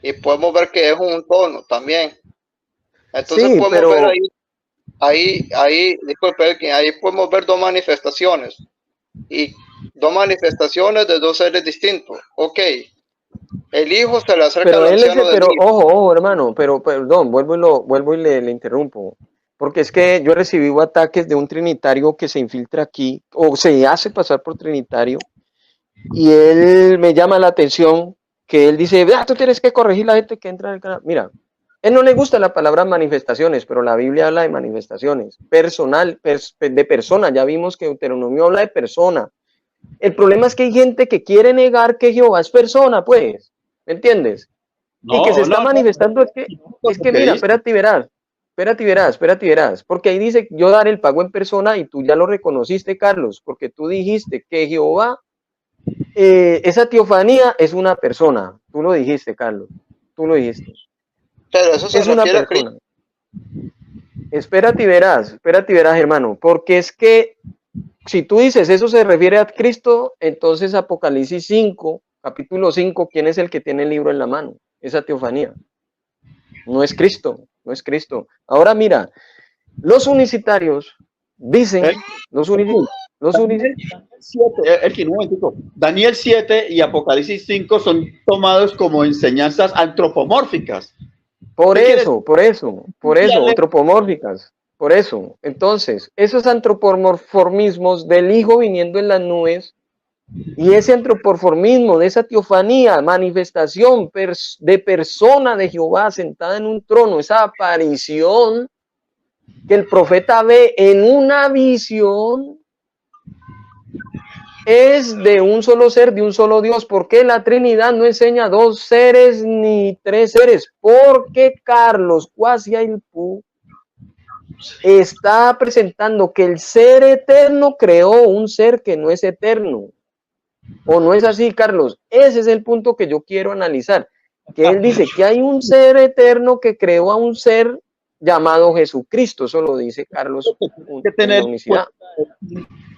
D: y podemos ver que es un tono también. Entonces
A: Sí,
D: podemos ver
A: pero,
D: disculpe, Elkin, ahí podemos ver dos manifestaciones y dos manifestaciones de dos seres distintos. Ok, el hijo se le acerca al anciano de días.
A: ojo, hermano, pero perdón, vuelvo y le interrumpo. Porque es que yo he recibido ataques de un trinitario que se infiltra aquí, o se hace pasar por trinitario, y él me llama la atención que él dice, tú tienes que corregir la gente que entra en el canal. Mira, él no le gusta la palabra manifestaciones, pero la Biblia habla de manifestaciones, de persona, ya vimos que Deuteronomio habla de persona. El problema es que hay gente que quiere negar que Jehová es persona, pues, ¿me entiendes? Y que se
B: No,
A: está
B: no,
A: manifestando, es
B: lo
A: que
B: que
A: mira,
B: dice.
A: espérate y verás, porque ahí dice, yo daré el pago en persona y tú ya lo reconociste, Carlos, porque tú dijiste que Jehová esa teofanía es una persona. Tú lo dijiste, Carlos. Tú lo dijiste.
D: Pero eso se
A: Es una
D: refiere a Cristo.
A: persona. Espérate y verás, hermano. Porque es que si tú dices eso se refiere a Cristo, entonces Apocalipsis 5, capítulo 5, ¿quién es el que tiene el libro en la mano? Esa teofanía. No es Cristo, no es Cristo. Ahora mira, los unicitarios Dicen los
B: Daniel 7, un momentico. Daniel 7 y Apocalipsis 5 son tomados como enseñanzas antropomórficas.
A: Por eso, antropomórficas. Por eso. Entonces, esos antropomorfismos del Hijo viniendo en las nubes y ese antropomorfismo de esa teofanía, manifestación de persona de Jehová sentada en un trono, esa aparición que el profeta ve en una visión, es de un solo ser, de un solo Dios. ¿Por qué la Trinidad no enseña dos seres ni tres seres? Porque Carlos Cuasiailpú está presentando que el ser eterno creó un ser que no es eterno. ¿O no es así, Carlos? Ese es el punto que yo quiero analizar. Que él dice que hay un ser eterno que creó a un ser llamado Jesucristo. Eso lo dice Carlos en la unicidad.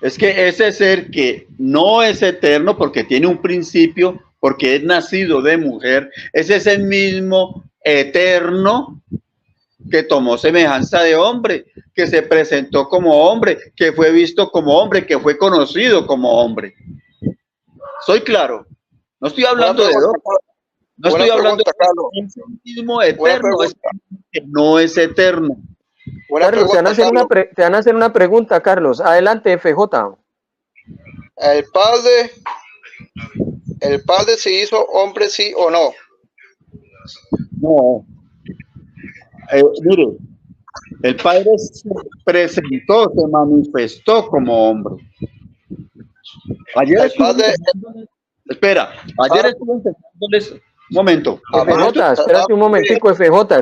B: Es que ese ser que no es eterno porque tiene un principio, porque es nacido de mujer, es ese mismo eterno que tomó semejanza de hombre, que se presentó como hombre, que fue visto como hombre, que fue conocido como hombre. Soy claro, no estoy hablando de dos, no estoy hablando de ese mismo eterno, es que no es eterno.
A: Carlos, te van a hacer una pregunta, Carlos. Adelante, FJ.
D: ¿El padre se hizo hombre, sí o no?
B: No. Mire, el padre se presentó, se manifestó como hombre. Ayer estuve enseñándoles. Un momento.
A: FJ, espérate un momentico, FJ,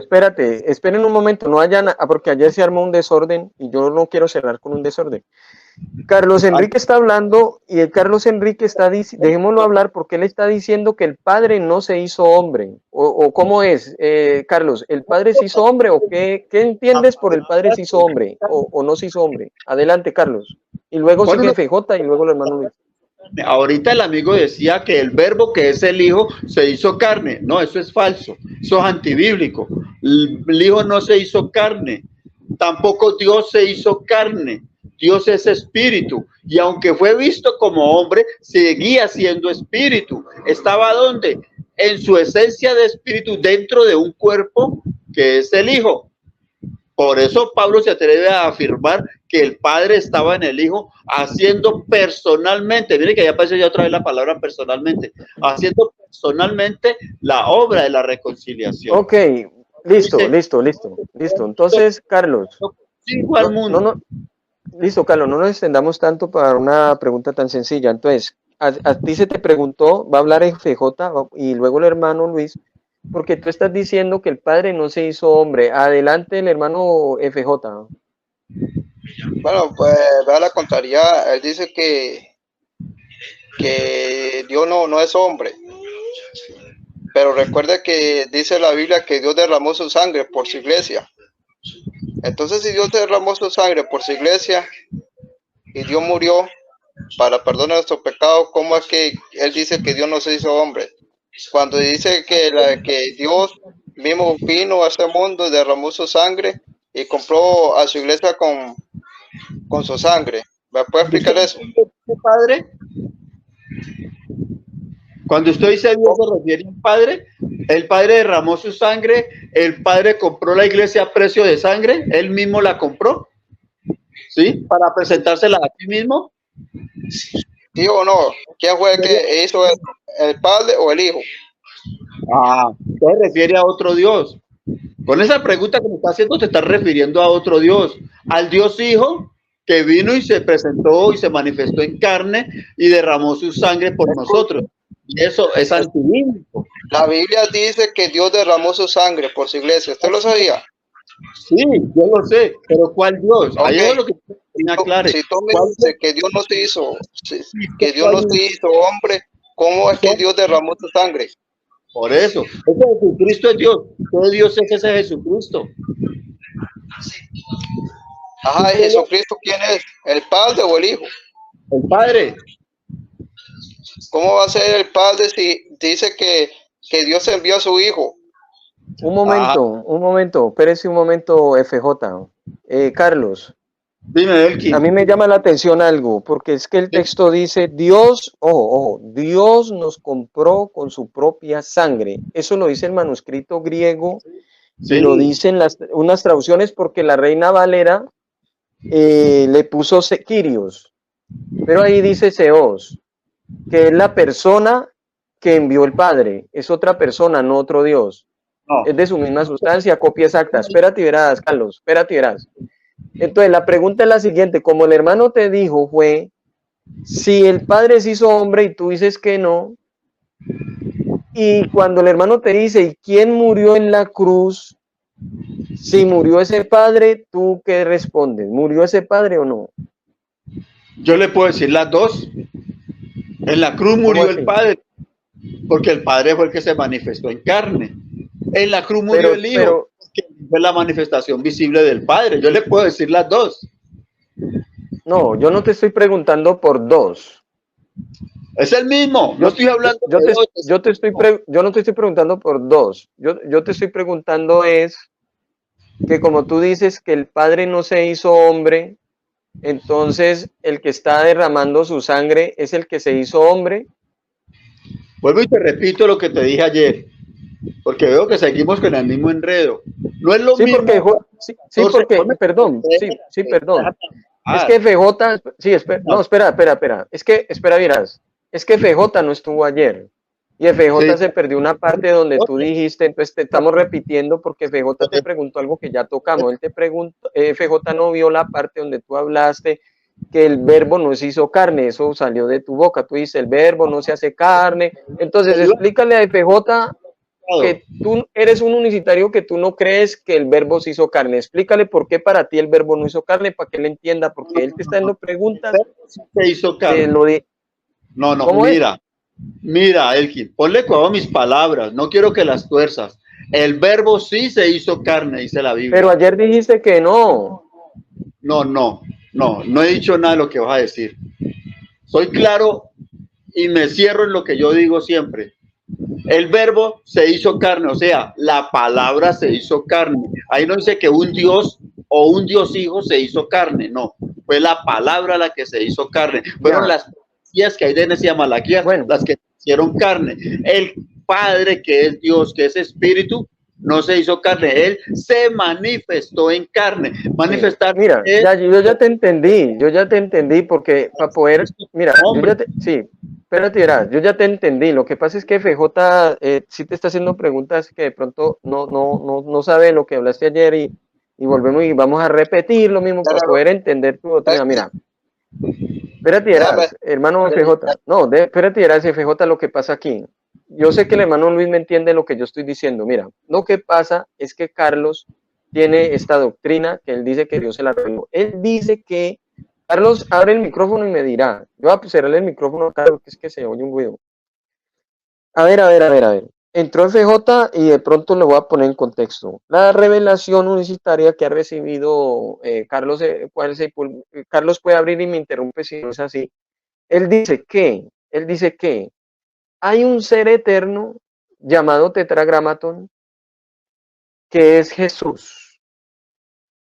A: esperen un momento, no vayan porque ayer se armó un desorden y yo no quiero cerrar con un desorden. Carlos Enrique está hablando y el Carlos Enrique está diciendo, dejémoslo hablar porque él está diciendo que el padre no se hizo hombre. ¿O cómo es, Carlos? ¿El padre se hizo hombre o qué entiendes por el padre se hizo hombre o no se hizo hombre? Adelante, Carlos. Y luego sigue FJ y luego el hermano Luis.
B: Ahorita el amigo decía que el verbo que es el hijo se hizo carne. No, eso es falso, eso es antibíblico. El hijo no se hizo carne, tampoco Dios se hizo carne. Dios es espíritu y aunque fue visto como hombre, seguía siendo espíritu. ¿Estaba dónde? En su esencia de espíritu dentro de un cuerpo que es el hijo. Por eso Pablo se atreve a afirmar que el Padre estaba en el Hijo haciendo personalmente, mire que ya aparece ya otra vez la palabra personalmente, haciendo personalmente la obra de la reconciliación.
A: Ok, listo. Entonces, Carlos, listo, Carlos, no nos extendamos tanto para una pregunta tan sencilla. Entonces, a ti se te preguntó, va a hablar FJ y luego el hermano Luis, porque tú estás diciendo que el padre no se hizo hombre. Adelante el hermano FJ.
D: Bueno, pues vea la contraria. Él dice que Dios no es hombre. Pero recuerde que dice la Biblia que Dios derramó su sangre por su iglesia. Entonces, si Dios derramó su sangre por su iglesia y Dios murió para perdonar nuestros pecados, ¿cómo es que él dice que Dios no se hizo hombre? Cuando dice que Dios mismo vino a este mundo, derramó su sangre y compró a su iglesia con su sangre. ¿Me puede explicar eso?
B: Padre, cuando usted dice Dios se refiere al Padre, el Padre derramó su sangre, el Padre compró la iglesia a precio de sangre, él mismo la compró, ¿sí? Para presentársela a sí mismo.
D: ¿Sí o no? ¿Quién fue el que hizo eso? ¿El Padre o el Hijo?
B: Se refiere a otro Dios. Con esa pregunta que me está haciendo, te está refiriendo a otro Dios, al Dios Hijo que vino y se presentó y se manifestó en carne y derramó su sangre por nosotros. Y eso es antibíblico.
D: La Biblia dice que Dios derramó su sangre por su iglesia. ¿Usted lo sabía?
B: Sí, yo lo sé, pero ¿cuál Dios? Okay. Ahí es lo que me aclare.
D: Si tú me dices que Dios no se hizo, que Dios no se hizo hombre, ¿cómo es que Dios derramó su sangre?
B: Por eso, ese Jesucristo es Dios. ¿Qué Dios es ese Jesucristo?
D: Ajá, ¿Jesucristo quién es? ¿El Padre o el Hijo?
B: El Padre.
D: ¿Cómo va a ser el Padre si dice que Dios envió a su Hijo?
A: Un momento, espérese un momento, FJ. Carlos,
B: Dime, Elkin.
A: A mí me llama la atención algo, porque es que el texto dice, Dios, ojo, Dios nos compró con su propia sangre. Eso lo dice el manuscrito griego y lo
B: Sí.
A: dicen unas traducciones porque la Reina Valera le puso Kyrios, pero ahí dice Seos, que es la persona que envió el Padre, es otra persona, no otro Dios.
B: No.
A: Es de su misma sustancia, copia exacta. Espérate y verás, Carlos, espérate y verás. Entonces, la pregunta es la siguiente, como el hermano te dijo, fue, si el Padre se hizo hombre y tú dices que no, y cuando el hermano te dice, ¿y quién murió en la cruz? Si murió ese Padre, ¿tú qué respondes? ¿Murió ese Padre o no?
B: Yo le puedo decir las dos. En la cruz murió el Padre, porque el Padre fue el que se manifestó en carne. En la cruz murió el Hijo, que fue la manifestación visible del Padre. Yo le puedo decir las dos.
A: No, yo no te estoy preguntando por dos.
B: Es el mismo. No estoy hablando
A: yo no te estoy preguntando por dos. Yo te estoy preguntando es que como tú dices que el Padre no se hizo hombre, entonces el que está derramando su sangre es el que se hizo hombre.
B: Vuelvo y te repito lo que te dije ayer, porque veo que seguimos con el mismo enredo. No es lo mismo.
A: Perdón. Es que FJ, espera. Es que, verás, es que FJ no estuvo ayer. Y FJ se perdió una parte donde tú dijiste, entonces te estamos repitiendo porque FJ te preguntó algo que ya tocamos. Él te preguntó, FJ no vio la parte donde tú hablaste que el verbo no se hizo carne, eso salió de tu boca. Tú dices, el verbo no se hace carne. Entonces explícale a FJ que tú eres un unicitario que tú no crees que el verbo se hizo carne. Explícale por qué para ti el verbo no hizo carne, para que él entienda, porque él te está dando preguntas.
B: Se hizo carne. No, mira, Elkin, ponle cuidado a mis palabras, no quiero que las tuerzas. El verbo sí se hizo carne, dice la Biblia.
A: Pero ayer dijiste que no.
B: No he dicho nada de lo que vas a decir. Soy claro y me cierro en lo que yo digo siempre. El verbo se hizo carne, o sea, la palabra se hizo carne. Ahí no dice que un Dios o un Dios hijo se hizo carne, no. Fue la palabra la que se hizo carne. Fueron las profecías que hay de Génesis y Malaquías las que hicieron carne. El Padre, que es Dios, que es Espíritu, no se hizo carne. Él se manifestó en carne. Manifestar.
A: Mira, yo ya te entendí porque para poder, mira, espérate, yo ya te entendí. Lo que pasa es que FJ sí te está haciendo preguntas que de pronto no sabe lo que hablaste ayer y volvemos y vamos a repetir lo mismo para poder entender tu doctrina. Mira, espérate, hermano FJ. No, espérate, FJ, lo que pasa aquí. Yo sé que el hermano Luis me entiende lo que yo estoy diciendo. Mira, lo que pasa es que Carlos tiene esta doctrina que él dice que Dios se la reveló. Él dice que Carlos abre el micrófono y me dirá, yo voy a cerrarle el micrófono a Carlos, que es que se oye un ruido. A ver. Entró FJ y de pronto le voy a poner en contexto. La revelación unicitaria que ha recibido Carlos, Carlos puede abrir y me interrumpe si no es así. Él dice que hay un ser eterno llamado Tetragramatón, que es Jesús,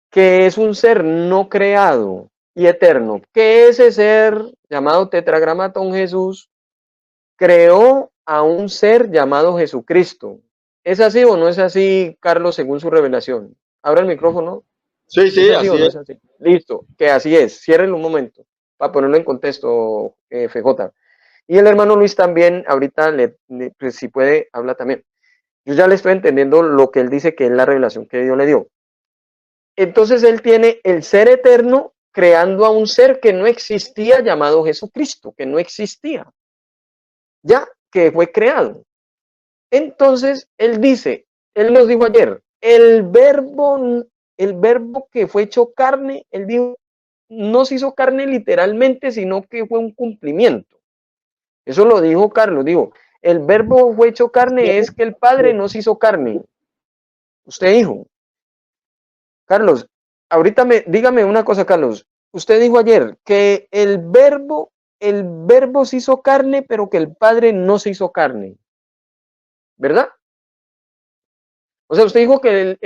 A: que es un ser no creado y eterno, que ese ser llamado Tetragramatón Jesús creó a un ser llamado Jesucristo. ¿Es así o no es así, Carlos, según su revelación? Abra el micrófono.
B: Sí, así es.
A: Así? Listo, que así es. Ciérrenlo un momento para ponerlo en contexto, FJ. Y el hermano Luis también, ahorita, pues, si puede, habla también. Yo ya le estoy entendiendo lo que él dice que es la revelación que Dios le dio. Entonces él tiene el ser eterno creando a un ser que no existía llamado Jesucristo, que no existía, ya que fue creado. Entonces él dice, él nos dijo ayer, el verbo que fue hecho carne, él dijo, no se hizo carne literalmente, sino que fue un cumplimiento. Eso lo dijo Carlos, dijo, el verbo fue hecho carne es que el Padre no se hizo carne. Usted dijo, Carlos, ahorita dígame una cosa, Carlos. Usted dijo ayer que el verbo se hizo carne, pero que el Padre no se hizo carne. ¿Verdad? O sea, usted dijo que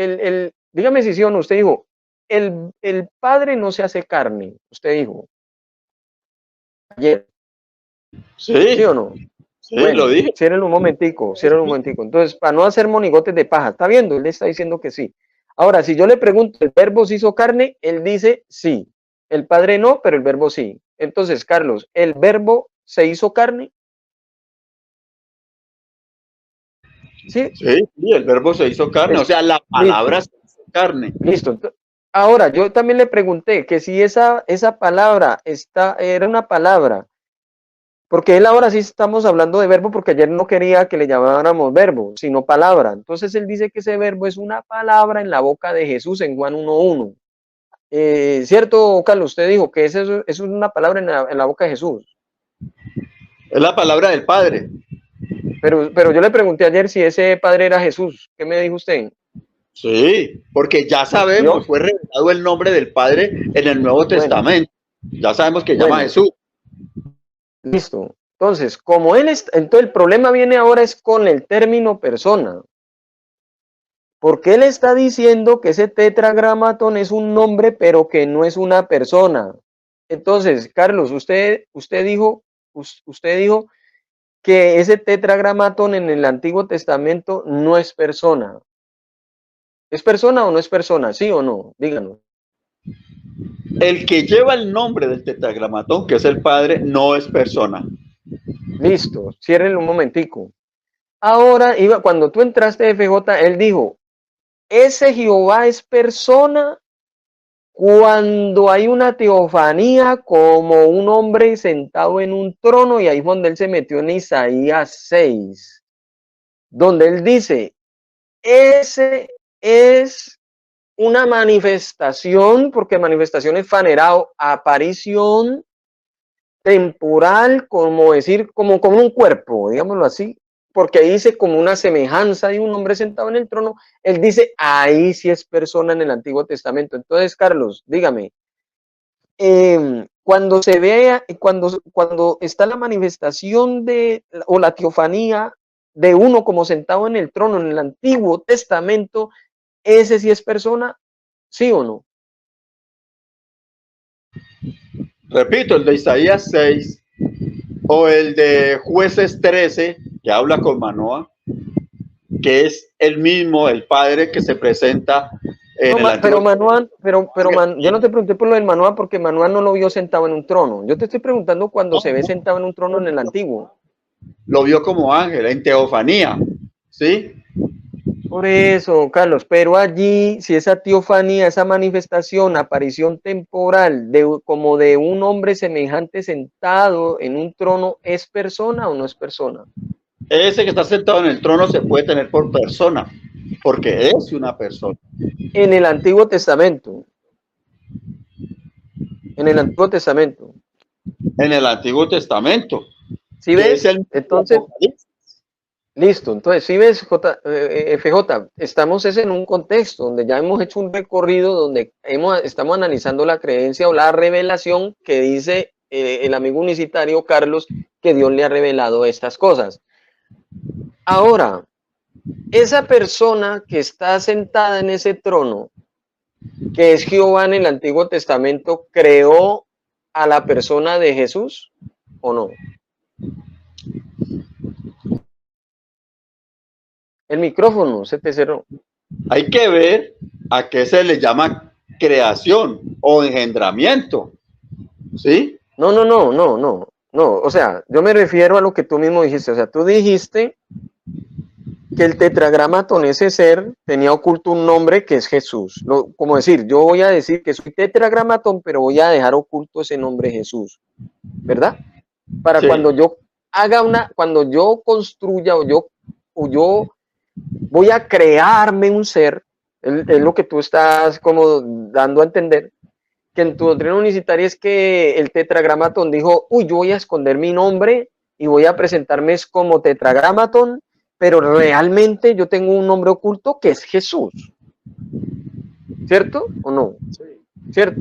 A: dígame si sí o no, usted dijo, el Padre no se hace carne, usted dijo ayer, ¿sí
B: Sí,
A: o no?
B: sí, lo
A: Bueno,
B: dije.
A: cierren un momentico, cierren un momentico. Entonces, para no hacer monigotes de paja, ¿está viendo? Él le está diciendo que sí. Ahora, si yo le pregunto, ¿el verbo se hizo carne? Él dice sí. El Padre no, pero el verbo sí. Entonces, Carlos, ¿el verbo se hizo carne? Sí,
B: Sí, sí, el verbo se hizo carne, o
A: es,
B: sea, la palabra
A: listo,
B: se hizo carne.
A: listo. Ahora, yo también le pregunté que si esa palabra era una palabra, porque él ahora sí estamos hablando de verbo, porque ayer no quería que le llamáramos verbo, sino palabra. Entonces él dice que ese verbo es una palabra en la boca de Jesús en Juan 1:1. ¿Cierto, Carlos? Usted dijo que eso es una palabra en la boca de Jesús.
B: Es la palabra del Padre.
A: Pero yo le pregunté ayer si ese padre era Jesús. ¿Qué me dijo usted?
B: Sí, porque ya sabemos,
A: ¿Vio?
B: fue revelado el nombre del Padre en el Nuevo
A: Bueno,
B: Testamento. Ya sabemos que llama a
A: bueno,
B: Jesús.
A: listo. Entonces, como él es, entonces el problema viene ahora es con el término persona. Porque él está diciendo que ese tetragramatón es un nombre, pero que no es una persona. Entonces, Carlos, usted dijo que ese tetragramatón en el Antiguo Testamento no es persona. ¿Es persona o no es persona? ¿Sí o no? Díganos.
B: El que lleva el nombre del tetragramatón, que es el Padre, no es persona.
A: Listo, ciérrenlo un momentico. Ahora, cuando tú entraste de FJ, él dijo, ese Jehová es persona cuando hay una teofanía como un hombre sentado en un trono, y ahí es donde él se metió en Isaías 6, donde él dice, ese es una manifestación, porque manifestación es fanerado, aparición temporal, como decir, como un cuerpo, digámoslo así, porque ahí dice como una semejanza de un hombre sentado en el trono, él dice, ahí sí es persona en el Antiguo Testamento. Entonces, Carlos, dígame, cuando se vea, cuando está la manifestación o la teofanía de uno como sentado en el trono en el Antiguo Testamento, ¿ese sí es persona? ¿Sí o no?
B: Repito, el de Isaías 6 o el de Jueces 13, que habla con Manoah, que es el mismo, el Padre que se presenta en
A: No,
B: el
A: pero
B: Antiguo
A: Manuel, yo no
B: Testamento.
A: te pregunté por lo del Manuel porque Manuel no lo vio sentado en un trono. Yo te estoy preguntando cuando se ve sentado en un trono en el antiguo.
B: Lo vio como ángel, en teofanía, ¿sí?
A: Por eso, Carlos, pero allí, si esa teofanía, esa manifestación, aparición temporal, como de un hombre semejante sentado en un trono, ¿es persona o no es persona?
B: Ese que está sentado en el trono se puede tener por persona, porque es una persona.
A: En el Antiguo Testamento. En el Antiguo Testamento.
B: En el Antiguo Testamento,
A: ¿Sí
B: que es
A: ves?
B: el
A: Entonces,
B: Apocalipsis.
A: listo, entonces si ves, FJ, estamos en un contexto donde ya hemos hecho un recorrido donde estamos analizando la creencia o la revelación que dice el amigo unicitario Carlos que Dios le ha revelado estas cosas. Ahora, esa persona que está sentada en ese trono, que es Jehová en el Antiguo Testamento, ¿creó a la persona de Jesús o no? El micrófono se te cerró.
B: Hay que ver a qué se le llama creación o engendramiento, ¿sí?
A: No. O sea, yo me refiero a lo que tú mismo dijiste. O sea, tú dijiste que el tetragramatón, ese ser, tenía oculto un nombre que es Jesús. Como decir, yo voy a decir que soy tetragramatón, pero voy a dejar oculto ese nombre Jesús, ¿verdad? Para
B: Sí.
A: cuando yo cuando yo construya o yo voy a crearme un ser, es lo que tú estás como dando a entender, que en tu doctrina unicitaria es que el tetragramatón dijo, uy, yo voy a esconder mi nombre y voy a presentarme como tetragramatón, pero realmente yo tengo un nombre oculto que es Jesús. ¿Cierto o no? ¿Cierto?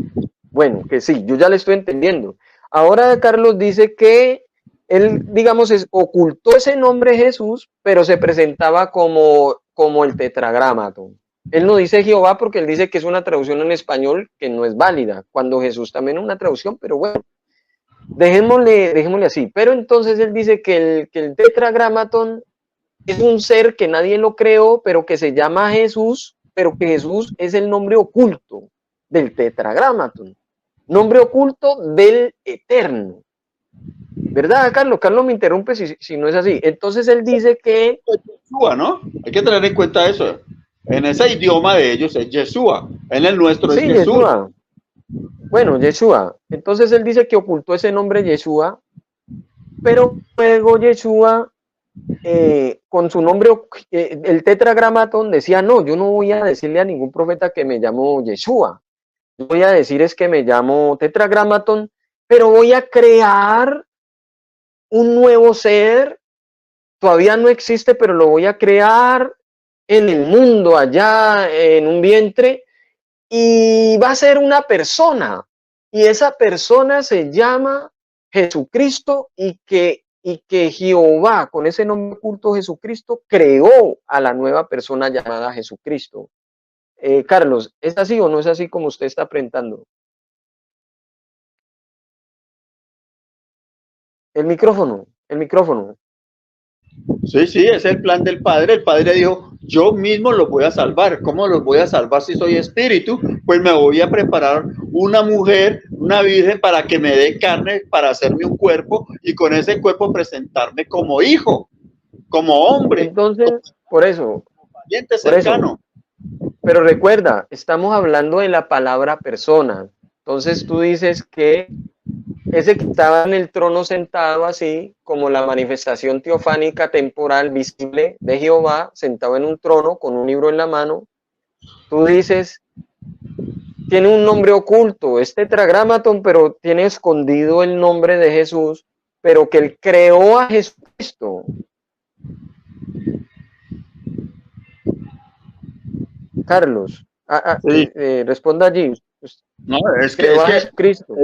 A: Bueno, que sí, yo ya le estoy entendiendo. Ahora Carlos dice que él, digamos, ocultó ese nombre Jesús, pero se presentaba como el tetragramatón. Él no dice Jehová porque él dice que es una traducción en español que no es válida, cuando Jesús también es una traducción, pero bueno, dejémosle así. Pero entonces él dice que el tetragramatón es un ser que nadie lo creó, pero que se llama Jesús, pero que Jesús es el nombre oculto del tetragramatón, nombre oculto del eterno. ¿Verdad, Carlos? Carlos me interrumpe si no es así. Entonces él dice que...
B: Yeshua, ¿no? Hay que tener en cuenta eso. En ese idioma de ellos es Yeshua, en el nuestro es
A: Sí,
B: Jesús.
A: Yeshua. Bueno, Yeshua. Entonces él dice que ocultó ese nombre Yeshua, pero luego Yeshua, con su nombre, el tetragramatón decía, no, yo no voy a decirle a ningún profeta que me llamo Yeshua. Yo voy a decir es que me llamo tetragramatón, pero voy a crear un nuevo ser. Todavía no existe, pero lo voy a crear en el mundo, allá en un vientre, y va a ser una persona. Y esa persona se llama Jesucristo y que Jehová, con ese nombre oculto Jesucristo, creó a la nueva persona llamada Jesucristo. Carlos, ¿es así o no es así como usted está presentando? El micrófono, el micrófono.
B: Sí, sí, es el plan del Padre. El Padre dijo, yo mismo los voy a salvar. ¿Cómo los voy a salvar si soy espíritu? Pues me voy a preparar una mujer, una virgen, para que me dé carne, para hacerme un cuerpo y con ese cuerpo presentarme como hijo, como hombre, como
A: Entonces, por eso,
B: pariente
A: por eso.
B: cercano.
A: Pero recuerda, estamos hablando de la palabra persona. Entonces tú dices que ese que estaba en el trono sentado así, como la manifestación teofánica temporal visible de Jehová, sentado en un trono con un libro en la mano, tú dices, tiene un nombre oculto, es tetragramaton, pero tiene escondido el nombre de Jesús, pero que él creó a Jesucristo. Carlos,
B: Sí.
A: responda allí.
B: No,
A: Creó a Jesucristo.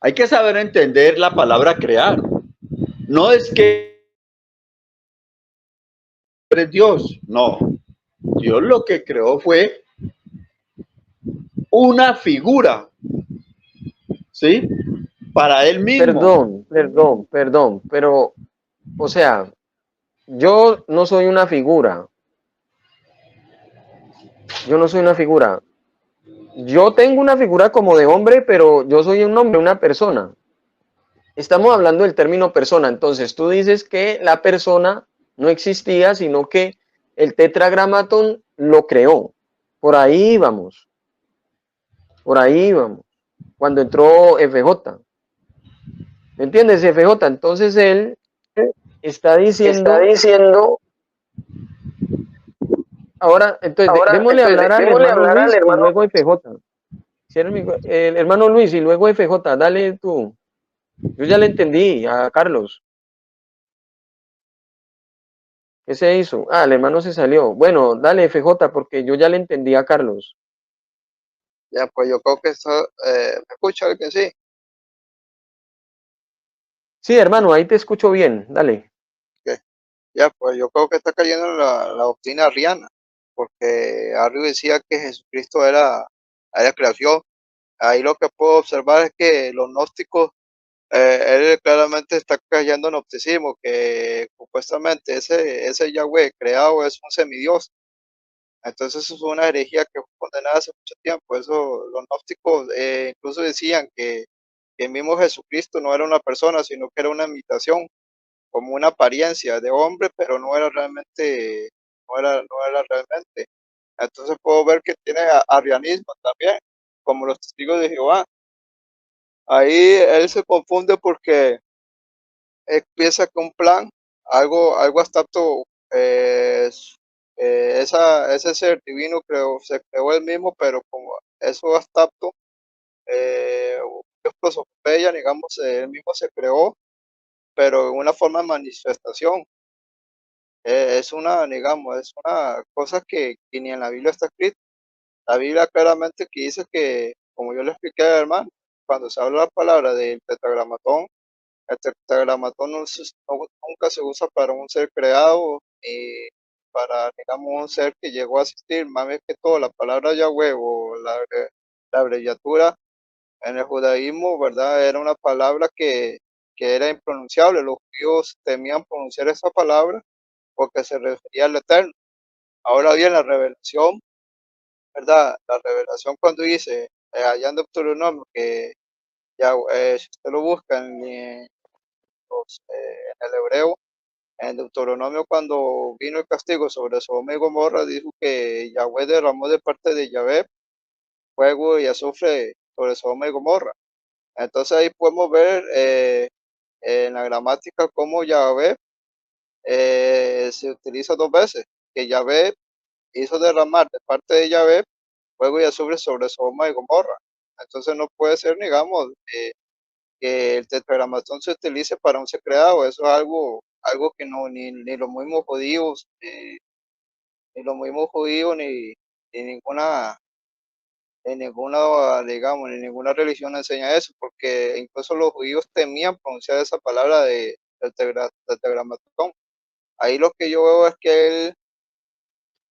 B: hay que saber entender la palabra crear. No es que eres Dios, no. Dios lo que creó fue una figura, ¿sí? Para él mismo.
A: Perdón, pero, o sea, yo no soy una figura, yo no soy una figura. Yo tengo una figura como de hombre, pero yo soy un hombre, una persona. Estamos hablando del término persona, entonces tú dices que la persona no existía, sino que el tetragramatón lo creó. Por ahí vamos, por ahí vamos. Cuando entró FJ, ¿me entiendes? FJ, entonces él está
B: Está
A: diciendo.
B: diciendo,
A: Ahora, entonces, démosle hablar al
B: démosle
A: hermano
B: hablar al
A: Luis y
B: hermano.
A: luego FJ. Si eres el hermano Luis y luego FJ, dale tú. Yo ya le entendí a Carlos. ¿Qué se hizo? Ah, el hermano se salió. Bueno, dale FJ porque yo ya le entendí a Carlos.
D: Ya, pues yo creo que eso, ¿me escucha alguien? Sí.
A: Sí, hermano, ahí te escucho bien. Dale.
D: Ok. Ya, pues yo creo que está cayendo en la doctrina arriana, porque Arrio decía que Jesucristo era creación. Ahí lo que puedo observar es que los gnósticos, él claramente está cayendo en gnosticismo, que supuestamente ese Yahweh creado es un semidios. Entonces eso fue una herejía que fue condenada hace mucho tiempo. Eso los gnósticos incluso decían que el mismo Jesucristo no era una persona, sino que era una imitación, como una apariencia de hombre, pero no era realmente. Entonces puedo ver que tiene arrianismo también, como los testigos de Jehová. Ahí él se confunde porque él piensa que un plan, algo abstracto, ese ser divino se creó él mismo, pero como eso abstracto, Dios prosopopeya, digamos, él mismo se creó, pero en una forma de manifestación. Es una, digamos, es una cosa que ni en la Biblia está escrita. La Biblia claramente que dice que, como yo le expliqué al hermano, cuando se habla la palabra del tetragramatón, el tetragramatón nunca se usa para un ser creado, digamos, un ser que llegó a asistir, más bien que todo, la palabra Yahweh o la abreviatura en el judaísmo, ¿verdad? Era una palabra que era impronunciable. Los judíos temían pronunciar esa palabra porque se refería al Eterno. Ahora bien, la revelación, ¿verdad? La revelación cuando dice, allá en Deuteronomio, que ya, si usted lo busca en el hebreo, en Deuteronomio, cuando vino el castigo sobre Sodoma y Gomorra, dijo que Yahweh derramó de parte de Yahvé fuego y azufre sobre Sodoma y Gomorra. Entonces ahí podemos ver en la gramática cómo Yahvé se utiliza dos veces, que Yahvé hizo derramar de parte de Yahvé fuego y azufre sobre Sodoma y Gomorra. Entonces no puede ser, digamos, que el tetragramatón se utilice para un ser creado. Eso es algo que no, ni los mismos judíos, ni ninguna, digamos, ni ninguna religión enseña eso, porque incluso los judíos temían pronunciar esa palabra del tetragramatón. Ahí lo que yo veo es que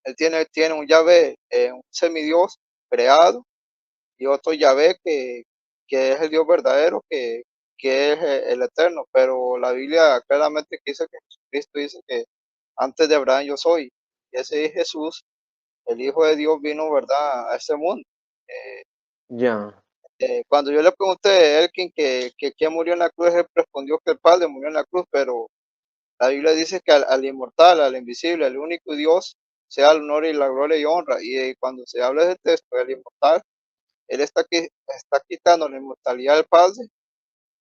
D: él tiene un Yahvé, un semidios creado, y otro Yahvé que es el Dios verdadero, que es el eterno. Pero la Biblia claramente dice que Jesucristo dice que antes de Abraham yo soy. Y ese es Jesús, el Hijo de Dios, vino, ¿verdad?, a este mundo.
A: Ya.
D: Cuando yo le pregunté a Elkin que quién murió en la cruz, él respondió que el Padre murió en la cruz, pero la Biblia dice que al inmortal, al invisible, al único Dios, sea el honor y la gloria y honra. Y cuando se habla del texto del inmortal, él está quitando la inmortalidad del Padre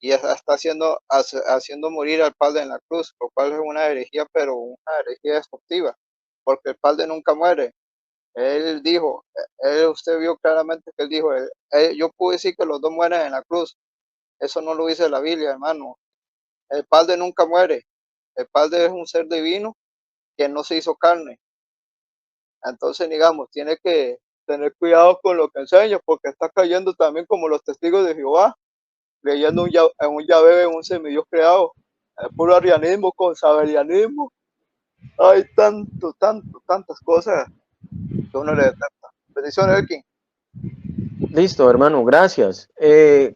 D: y está haciendo morir al Padre en la cruz, lo cual es una herejía, pero una herejía destructiva, porque el Padre nunca muere. Él dijo, usted vio claramente que él dijo, yo puedo decir que los dos mueren en la cruz. Eso no lo dice la Biblia, hermano. El Padre nunca muere. El Padre es un ser divino que no se hizo carne. Entonces, digamos, tiene que tener cuidado con lo que enseña, porque está cayendo también como los testigos de Jehová, creyendo en un Yahvé, en un semidios creado. El puro arrianismo con sabelianismo. Hay tantas cosas que uno le detesta. Bendiciones, Elkin.
A: Listo, hermano, gracias.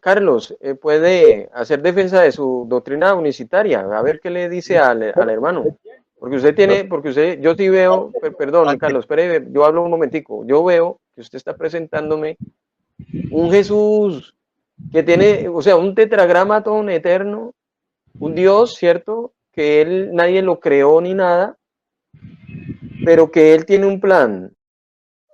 A: Carlos, ¿puede hacer defensa de su doctrina unicitaria? A ver qué le dice al hermano. Porque usted, yo sí veo, perdón, Carlos, espere, yo hablo un momentico. Yo veo que usted está presentándome un Jesús que tiene, o sea, un tetragramatón eterno, un Dios, ¿cierto? Que nadie lo creó ni nada, pero que él tiene un plan.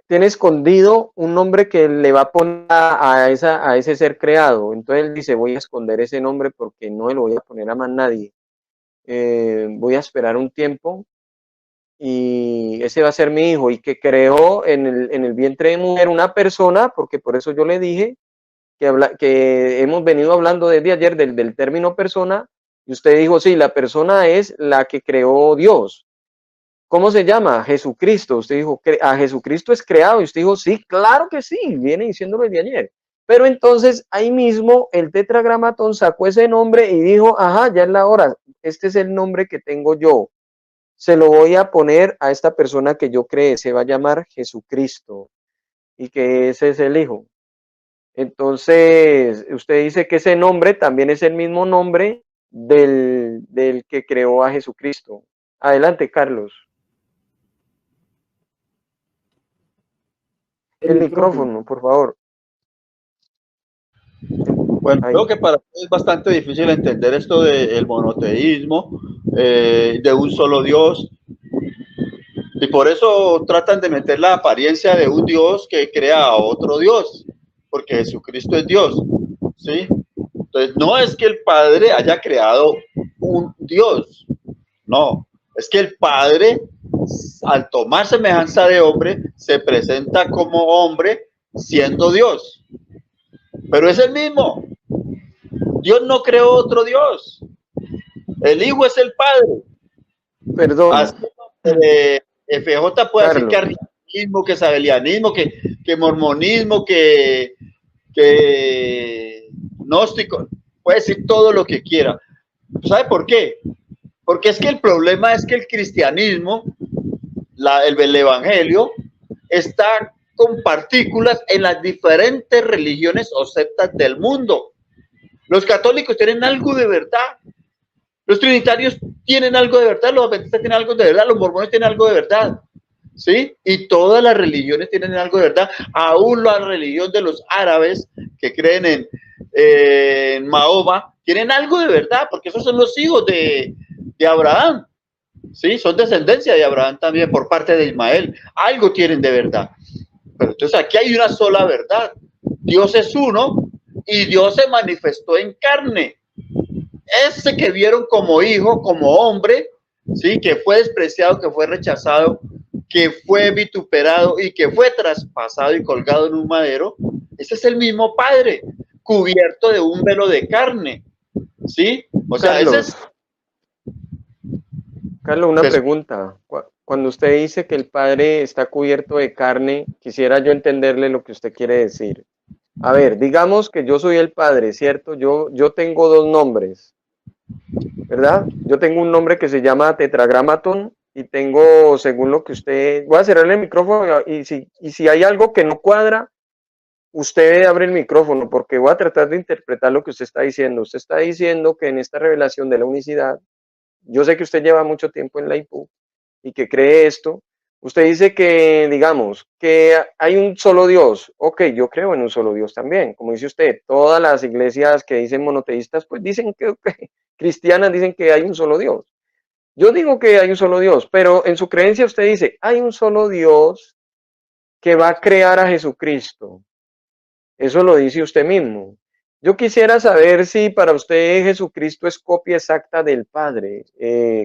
A: Tiene escondido un nombre que le va a poner a ese ser creado. Entonces él dice, voy a esconder ese nombre porque no le voy a poner a más nadie. Voy a esperar un tiempo y ese va a ser mi hijo. Y que creó en el vientre de mujer una persona, porque por eso yo le dije que hemos venido hablando desde ayer del término persona, y usted dijo, sí, la persona es la que creó Dios. ¿Cómo se llama? Jesucristo. Usted dijo, a Jesucristo es creado. Y usted dijo, sí, claro que sí, viene diciéndolo desde ayer. Pero entonces ahí mismo el tetragramatón sacó ese nombre y dijo, ajá, ya es la hora. Este es el nombre que tengo yo. Se lo voy a poner a esta persona que yo creé. Se va a llamar Jesucristo. Y que ese es el Hijo. Entonces, usted dice que ese nombre también es el mismo nombre del que creó a Jesucristo. Adelante, Carlos. El micrófono, por favor.
B: Bueno, creo que para mí es bastante difícil entender esto del monoteísmo, de un solo Dios, y por eso tratan de meter la apariencia de un Dios que crea a otro Dios, porque Jesucristo es Dios, ¿sí? Entonces, no es que el Padre haya creado un Dios, no, es que el Padre, al tomar semejanza de hombre, se presenta como hombre siendo Dios, pero es el mismo. Dios no creó otro Dios. El Hijo es el Padre.
A: Perdón.
B: Así, FJ puede decir que arrianismo, que sabelianismo, que mormonismo, que gnóstico, puede decir todo lo que quiera. ¿Sabe por qué? Porque es que el problema es que el cristianismo el evangelio está con partículas en las diferentes religiones o sectas del mundo. Los católicos tienen algo de verdad, los trinitarios tienen algo de verdad, los adventistas tienen algo de verdad, los mormones tienen algo de verdad, ¿sí? Y todas las religiones tienen algo de verdad, aún la religión de los árabes que creen en Mahoma, tienen algo de verdad, porque esos son los hijos de Abraham, ¿sí? Son descendencia de Abraham también por parte de Ismael, algo tienen de verdad. Pero entonces aquí hay una sola verdad, Dios es uno y Dios se manifestó en carne. Ese que vieron como hijo, como hombre, ¿sí? Que fue despreciado, que fue rechazado, que fue vituperado y que fue traspasado y colgado en un madero, ese es el mismo Padre, cubierto de un velo de carne, ¿sí? O sea,
A: Carlos,
B: ese es...
A: Carlos, una
B: Pues-
A: pregunta. Cuando usted dice que el Padre está cubierto de carne, quisiera yo entenderle lo que usted quiere decir. A ver, digamos que yo soy el Padre, ¿cierto? Yo tengo dos nombres, ¿verdad? Yo tengo un nombre que se llama Tetragramatón y tengo, según lo que usted... Voy a cerrarle el micrófono y si hay algo que no cuadra, usted abre el micrófono porque voy a tratar de interpretar lo que usted está diciendo. Usted está diciendo que en esta revelación de la unicidad, yo sé que usted lleva mucho tiempo en la IPU y que cree esto. Usted dice que, digamos, que hay un solo Dios. Ok, yo creo en un solo Dios también. Como dice usted, todas las iglesias que dicen monoteístas, pues dicen que cristianas dicen que hay un solo Dios. Yo digo que hay un solo Dios, pero en su creencia usted dice, hay un solo Dios que va a crear a Jesucristo. Eso lo dice usted mismo. Yo quisiera saber si para usted Jesucristo es copia exacta del Padre.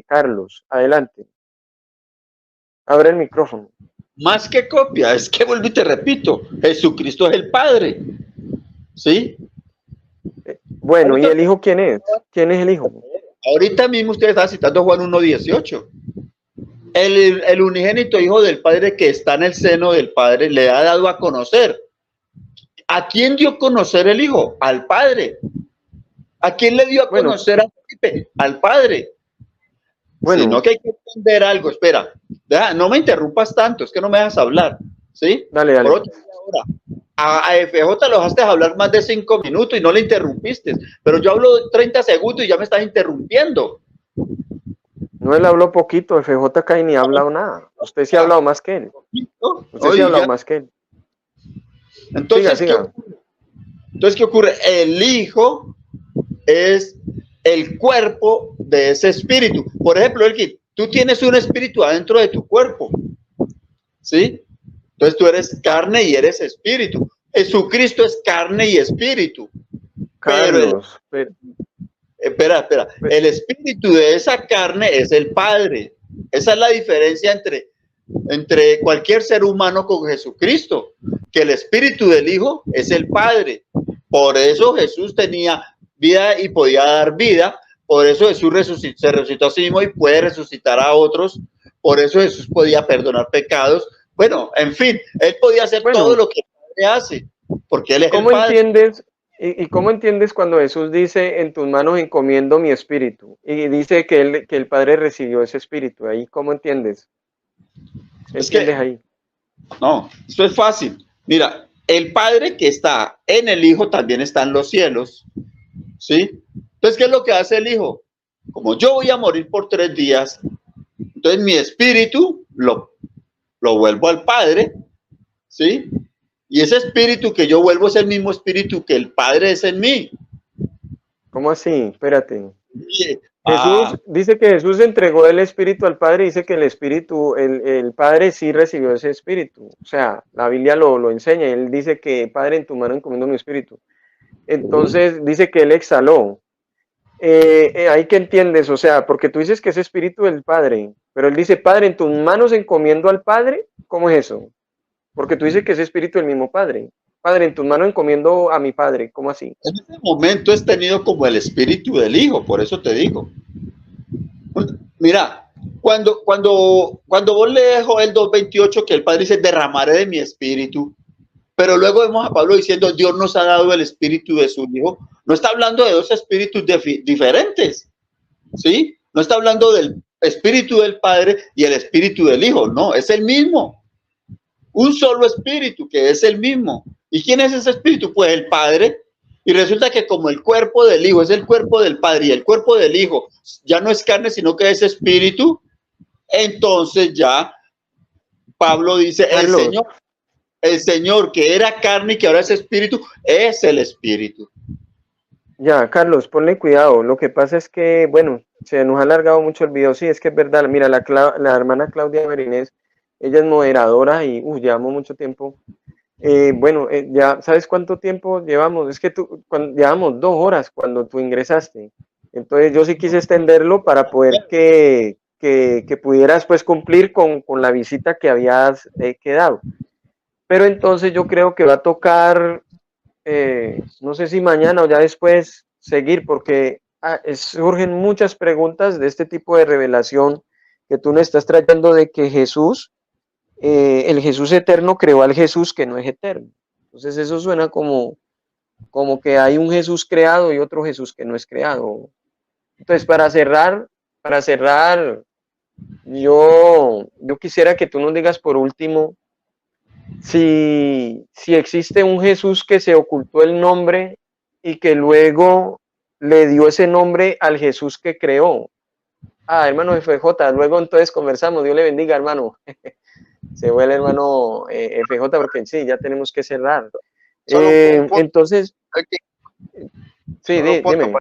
A: Carlos, adelante. Abre el micrófono.
B: Más que copia, es que vuelvo y te repito, Jesucristo es el Padre, ¿sí?
A: Bueno, ¿y el Hijo quién es? ¿Quién es el Hijo?
B: Ahorita mismo usted está citando Juan 1:18. El unigénito Hijo del Padre que está en el seno del Padre le ha dado a conocer. ¿A quién dio a conocer el Hijo? Al Padre. ¿A quién le dio a conocer a Felipe? Al Padre. Bueno, sino que hay que entender algo. Espera, no me interrumpas tanto, es que no me dejas hablar, ¿sí?
A: Dale, dale.
B: Por otra hora, a FJ lo dejaste hablar más de 5 minutos y no le interrumpiste, pero yo hablo 30 segundos y ya me estás interrumpiendo.
A: No, él habló poquito, FJ acá ni ha hablado nada. Usted sí ha hablado más que él. Usted sí ha hablado más que él.
B: Entonces,
A: siga.
B: ¿qué ocurre? El Hijo es el cuerpo de ese espíritu. Por ejemplo, Elkin, tú tienes un espíritu adentro de tu cuerpo, ¿sí? Entonces tú eres carne y eres espíritu. Jesucristo es carne y espíritu.
A: Carlos,
B: espera. El espíritu de esa carne es el Padre. Esa es la diferencia entre cualquier ser humano con Jesucristo, que el espíritu del Hijo es el Padre. Por eso Jesús tenía vida y podía dar vida. Por eso Jesús se resucitó a sí mismo y puede resucitar a otros. Por eso Jesús podía perdonar pecados. Bueno, en fin, él podía hacer todo lo que el Padre hace, porque él es
A: ¿cómo
B: el Padre.
A: entiendes? ¿Y cómo entiendes cuando Jesús dice, en tus manos encomiendo mi espíritu? Y dice que el Padre recibió ese espíritu. ¿Ahí cómo entiendes? ¿Entiendes ahí?
B: No, esto es fácil. Mira, el Padre que está en el Hijo también está en los cielos, ¿sí? Entonces, ¿qué es lo que hace el Hijo? Como yo voy a morir por 3 días, entonces mi espíritu lo vuelvo al Padre, ¿sí? Y ese espíritu que yo vuelvo es el mismo espíritu que el Padre es en mí.
A: ¿Cómo así? Espérate.
B: Y,
A: Jesús dice que Jesús entregó el espíritu al Padre y dice que el espíritu, el Padre sí recibió ese espíritu. O sea, la Biblia lo enseña. Él dice que Padre, en tu mano encomiendo mi espíritu. Entonces dice que él exhaló. Ahí que entiendes, o sea, porque tú dices que es espíritu del Padre, pero él dice, Padre, en tus manos encomiendo al Padre. ¿Cómo es eso? Porque tú dices que es espíritu del mismo Padre. Padre, en tus manos encomiendo a mi Padre. ¿Cómo así?
B: En ese momento es tenido como el espíritu del Hijo, por eso te digo. Mira, cuando vos lees Joel 2:28 que el Padre dice, derramaré de mi espíritu, pero luego vemos a Pablo diciendo, Dios nos ha dado el espíritu de su Hijo, no está hablando de dos espíritus diferentes, ¿sí? No está hablando del espíritu del Padre y el espíritu del Hijo. No, es el mismo. Un solo espíritu que es el mismo. ¿Y quién es ese espíritu? Pues el Padre. Y resulta que como el cuerpo del Hijo es el cuerpo del Padre y el cuerpo del Hijo ya no es carne, sino que es espíritu, entonces ya Pablo dice,
A: Carlos,
B: el Señor que era carne y que ahora es espíritu, es el espíritu.
A: ya, Carlos, ponle cuidado. Lo que pasa es que, bueno, se nos ha alargado mucho el video. Sí, es que es verdad. Mira, la hermana Claudia Marinés, ella es moderadora y llevamos mucho tiempo. Bueno, ya, ¿sabes cuánto tiempo llevamos? Es que llevamos 2 horas cuando tú ingresaste. Entonces yo sí quise extenderlo para poder que pudieras pues cumplir con la visita que habías quedado. Pero entonces yo creo que va a tocar, no sé si mañana o ya después seguir, porque surgen muchas preguntas de este tipo de revelación que tú nos estás trayendo de que Jesús, el Jesús eterno creó al Jesús que no es eterno. Entonces eso suena como que hay un Jesús creado y otro Jesús que no es creado. Entonces para cerrar, yo quisiera que tú nos digas por último si existe un Jesús que se ocultó el nombre y que luego le dio ese nombre al Jesús que creó. Hermano FJ, luego entonces conversamos. Dios le bendiga, hermano. Se fue el hermano FJ porque sí, ya tenemos que cerrar.
D: Solo un punto.
A: Entonces,
D: Aquí,
A: sí,
D: solo un punto,
A: dime.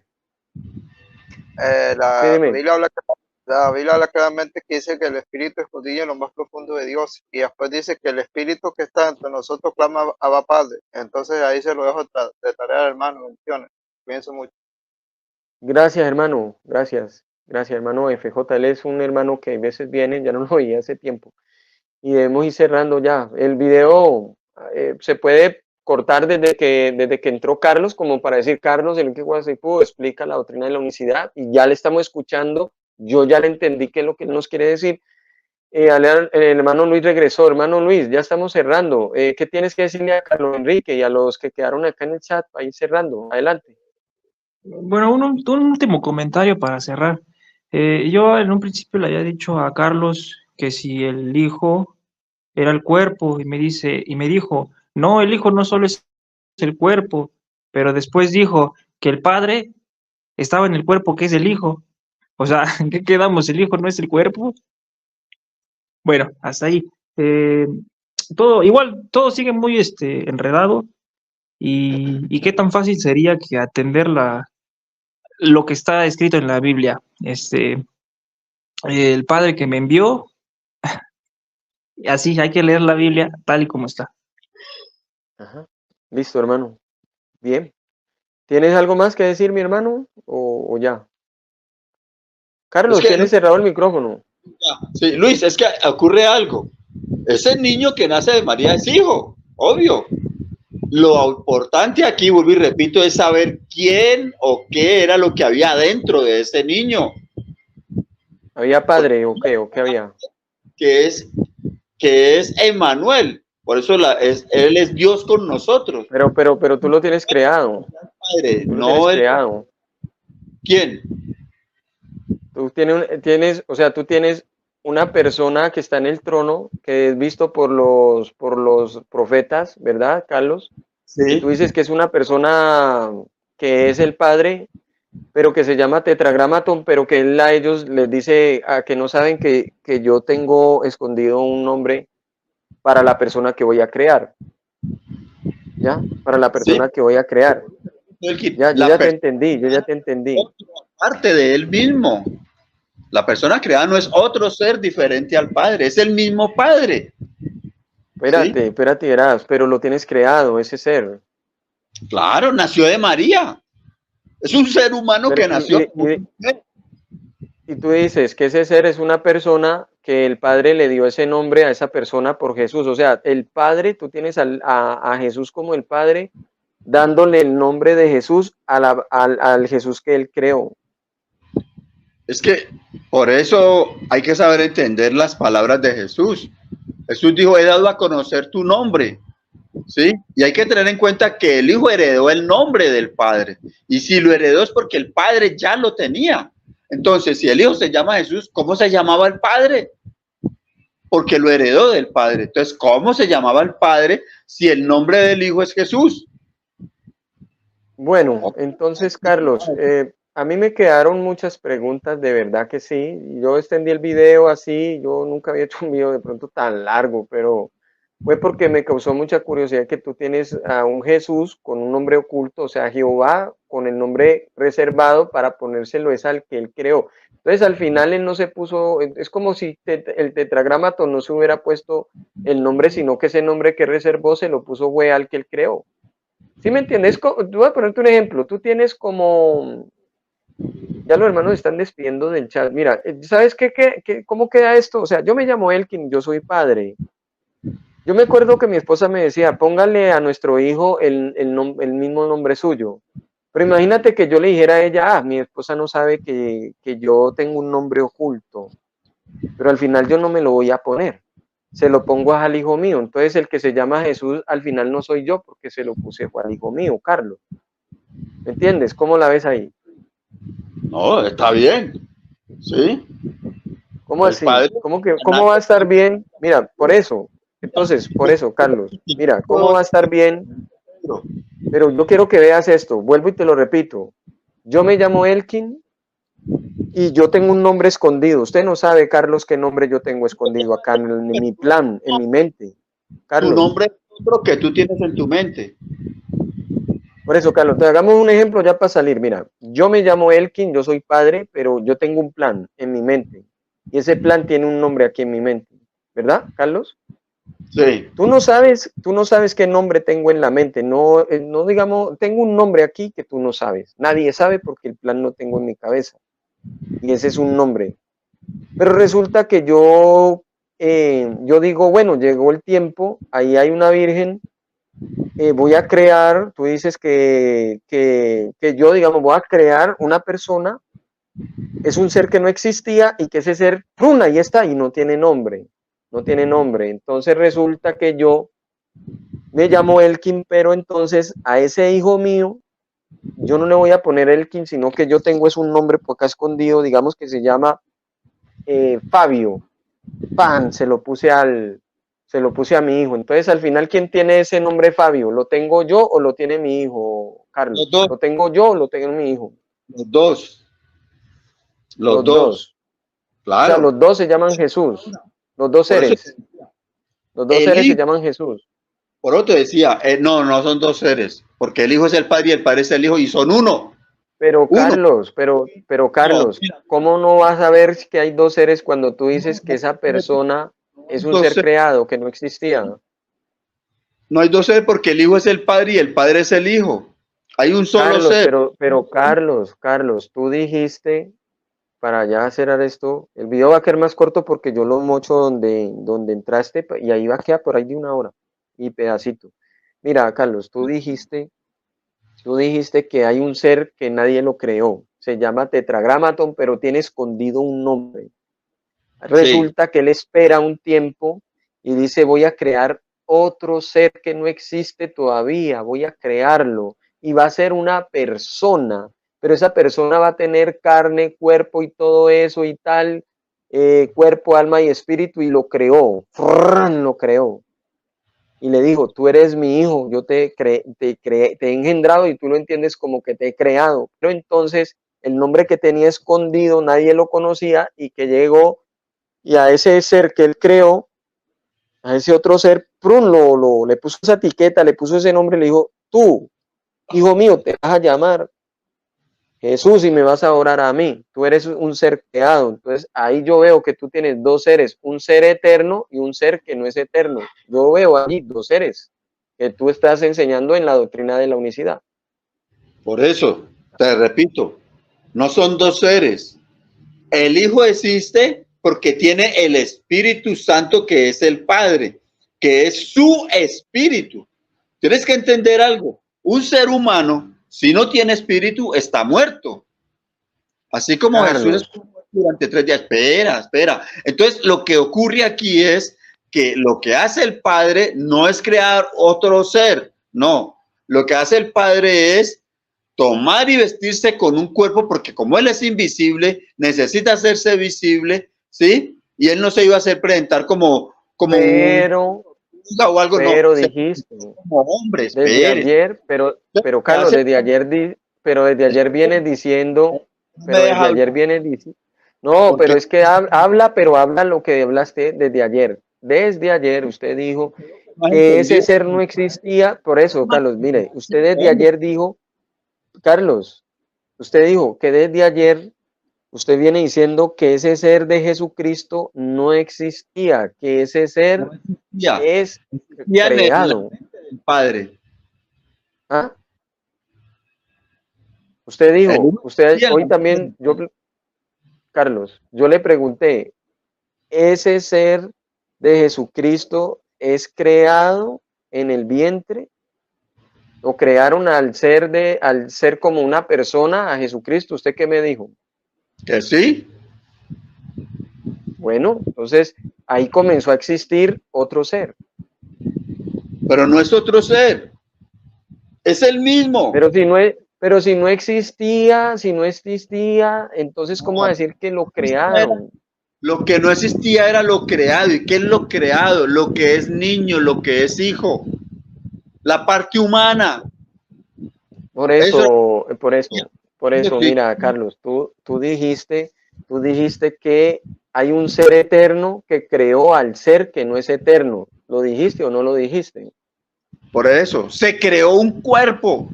D: la
A: Sí, dime.
D: Biblia habla claramente que dice que el espíritu escudriña en lo más profundo de Dios, y después dice que el espíritu que está entre nosotros clama a Abba Padre. Entonces ahí se lo dejo de tarea, hermano. Bendiciones. Pienso mucho.
A: Gracias, hermano. Gracias, hermano FJ. Él es un hermano que a veces viene, ya no lo oí hace tiempo. Y debemos ir cerrando ya. El video se puede cortar desde que entró Carlos, como para decir, Carlos, el que Guasipú explica la doctrina de la unicidad, y ya le estamos escuchando. Yo ya le entendí qué es lo que él nos quiere decir. El hermano Luis regresó. Hermano Luis, ya estamos cerrando. ¿Qué tienes que decirle a Carlos Enrique y a los que quedaron acá en el chat para ir cerrando? Adelante.
C: Bueno, un último comentario para cerrar. Yo en un principio le había dicho a Carlos que si el hijo era el cuerpo y me dijo, no, el hijo no solo es el cuerpo, pero después dijo que el padre estaba en el cuerpo que es el hijo. O sea, ¿en qué quedamos? ¿El hijo no es el cuerpo? Bueno, hasta ahí. Todo sigue muy enredado y qué tan fácil sería que atender lo que está escrito en la Biblia. El Padre que me envió, así hay que leer la Biblia tal y como está.
A: Ajá. Listo, hermano. Bien. ¿Tienes algo más que decir, mi hermano? ¿O ya? Carlos, tienes cerrado el micrófono.
B: Sí, Luis, es que ocurre algo. Ese niño que nace de María es hijo, obvio. Lo importante aquí, vuelvo y repito, es saber quién o qué era lo que había dentro de ese niño.
A: ¿Había padre o qué? ¿O qué había?
B: Que es Emmanuel. Por eso él es Dios con nosotros.
A: Pero tú lo tienes creado.
B: Padre,
A: Tú lo
B: no
A: tienes
B: el
A: creado.
B: ¿Quién?
A: Tú tú tienes una persona que está en el trono, que es visto por los profetas, ¿verdad, Carlos?
B: Sí.
A: Y tú dices que es una persona que es el Padre, pero que se llama Tetragramatón, pero que él a ellos les dice que no saben que yo tengo escondido un nombre para la persona que voy a crear. ¿Ya? Para la persona que voy a crear. Ya, yo ya te entendí.
B: Parte de él mismo. La persona creada no es otro ser diferente al Padre, es el mismo Padre.
A: Espérate, verás, pero lo tienes creado, ese ser.
B: Claro, nació de María. Es un ser humano que nació.
A: Y tú dices que ese ser es una persona que el Padre le dio ese nombre a esa persona por Jesús. O sea, el Padre, tú tienes a Jesús como el Padre, dándole el nombre de Jesús al Jesús que él creó.
B: Es que por eso hay que saber entender las palabras de Jesús. Jesús dijo, he dado a conocer tu nombre. ¿Sí? Y hay que tener en cuenta que el Hijo heredó el nombre del Padre. Y si lo heredó es porque el Padre ya lo tenía. Entonces, si el Hijo se llama Jesús, ¿cómo se llamaba el Padre? Porque lo heredó del Padre. Entonces, ¿cómo se llamaba el Padre si el nombre del Hijo es Jesús?
A: Bueno, entonces, Carlos, a mí me quedaron muchas preguntas, de verdad que sí. Yo extendí el video así, yo nunca había hecho un video de pronto tan largo, pero fue porque me causó mucha curiosidad que tú tienes a un Jesús con un nombre oculto, o sea, Jehová con el nombre reservado para ponérselo es al que él creó. Entonces, al final él no se puso, es como si el tetragramaton no se hubiera puesto el nombre, sino que ese nombre que reservó se lo puso fue al que él creó. ¿Sí me entiendes? Voy a ponerte un ejemplo. Tú tienes como, ya los hermanos están despidiendo del chat. Mira, ¿sabes cómo queda esto? O sea, yo me llamo Elkin, yo soy padre. Yo me acuerdo que mi esposa me decía, póngale a nuestro hijo el mismo nombre suyo. Pero imagínate que yo le dijera a ella, mi esposa no sabe que yo tengo un nombre oculto. Pero al final yo no me lo voy a poner. Se lo pongo al hijo mío. Entonces el que se llama Jesús al final no soy yo porque se lo puse al hijo mío, Carlos. ¿Me entiendes? ¿Cómo la ves ahí?
B: No, está bien. ¿Sí?
A: ¿Cómo así? ¿Cómo va a estar bien? Mira, por eso. Entonces, por eso, Carlos. Mira, ¿cómo va a estar bien? Pero yo quiero que veas esto. Vuelvo y te lo repito. Yo me llamo Elkin y yo tengo un nombre escondido. Usted no sabe, Carlos, qué nombre yo tengo escondido acá en mi plan, en mi mente. Carlos.
B: Tu nombre es otro que tú tienes en tu mente.
A: Por eso, Carlos, te hagamos un ejemplo ya para salir. Mira, yo me llamo Elkin, yo soy padre, pero yo tengo un plan en mi mente. Y ese plan tiene un nombre aquí en mi mente. ¿Verdad, Carlos?
B: Sí.
A: Tú no sabes qué nombre tengo en la mente. No, no digamos, tengo un nombre aquí que tú no sabes. Nadie sabe porque el plan no tengo en mi cabeza. Y ese es un nombre. Pero resulta que yo digo, bueno, llegó el tiempo, ahí hay una virgen, voy a crear, tú dices que yo, digamos, voy a crear una persona, es un ser que no existía y que ese ser, ¡prum!, ahí está y no tiene nombre, no tiene nombre. Entonces resulta que yo me llamo Elkin, pero entonces a ese hijo mío, yo no le voy a poner Elkin, sino que yo tengo es un nombre por acá escondido, digamos que se llama Fabio. ¡Pam! Se lo puse a mi hijo. Entonces, al final, ¿quién tiene ese nombre Fabio? ¿Lo tengo yo o lo tiene mi hijo, Carlos?
B: Los dos.
A: ¿Lo tengo yo o lo tengo mi hijo?
B: Los dos.
A: Los dos.
B: Claro.
A: O sea, los dos se llaman Jesús. Los dos seres. Los dos seres se llaman Jesús.
B: Por otro decía, no son dos seres, porque el Hijo es el Padre y el Padre es el Hijo y son uno.
A: Pero Carlos, pero Carlos, ¿cómo no vas a ver que hay dos seres cuando tú dices que esa persona es un ser creado, que no existía?
B: No hay dos seres porque el Hijo es el Padre y el Padre es el Hijo. Hay un solo
A: Carlos,
B: ser.
A: pero Carlos, tú dijiste, para ya cerrar esto, el video va a quedar más corto porque yo lo mocho donde entraste y ahí va a quedar por ahí de 1 hora y pedacito. Mira, Carlos, tú dijiste que hay un ser que nadie lo creó. Se llama Tetragramaton, pero tiene escondido un nombre. Resulta que él espera un tiempo y dice, voy a crear otro ser que no existe todavía, voy a crearlo. Y va a ser una persona, pero esa persona va a tener carne, cuerpo y todo eso y tal, cuerpo, alma y espíritu, y lo creó. Lo creó. Y le dijo, tú eres mi hijo, yo te he engendrado y tú lo entiendes como que te he creado. Pero entonces el nombre que tenía escondido nadie lo conocía y que llegó y a ese ser que él creó, a ese otro ser, le puso esa etiqueta, le puso ese nombre y le dijo, tú, hijo mío, te vas a llamar Jesús y me vas a orar a mí, tú eres un ser creado. Entonces ahí yo veo que tú tienes dos seres, un ser eterno y un ser que no es eterno. Yo veo allí dos seres que tú estás enseñando en la doctrina de la unicidad.
B: Por eso, te repito, no son dos seres. El Hijo existe porque tiene el Espíritu Santo que es el Padre, que es su espíritu. Tienes que entender algo. Un ser humano, si no tiene espíritu, está muerto. Así como Jesús estuvo muerto durante 3 días. Espera. Entonces, lo que ocurre aquí es que lo que hace el Padre no es crear otro ser. No. Lo que hace el Padre es tomar y vestirse con un cuerpo, porque como él es invisible, necesita hacerse visible, ¿sí? Y él no se iba a hacer presentar como
A: Pero,
B: o algo,
A: pero
B: no,
A: dijiste,
B: como hombre,
A: desde
B: espere.
A: ayer, pero Carlos, desde ayer, pero desde ayer viene diciendo, pero desde ayer viene diciendo, no, pero es que habla, pero habla lo que hablaste desde ayer. Desde ayer usted dijo que ese ser no existía, por eso, Carlos, mire, usted desde ayer dijo, Carlos, usted dijo que desde ayer usted viene diciendo que ese ser de Jesucristo no existía, que ese ser
B: Ya,
A: es
B: ya en
A: creado.
B: el Padre.
A: ¿Ah? Usted dijo, usted hoy también, Carlos, yo le pregunté, ¿ese ser de Jesucristo es creado en el vientre? ¿O crearon al ser como una persona, a Jesucristo? ¿Usted qué me dijo?
B: Que sí.
A: Bueno, entonces ahí comenzó a existir otro ser.
B: Pero no es otro ser. Es el mismo.
A: Pero si no existía, entonces ¿cómo decir que lo crearon?
B: Lo que no existía era lo creado. ¿Y qué es lo creado? Lo que es niño, lo que es hijo. La parte humana.
A: Por eso, mira, Carlos, tú dijiste que hay un ser eterno que creó al ser que no es eterno. ¿Lo dijiste o no lo dijiste?
B: Por eso, se creó un cuerpo.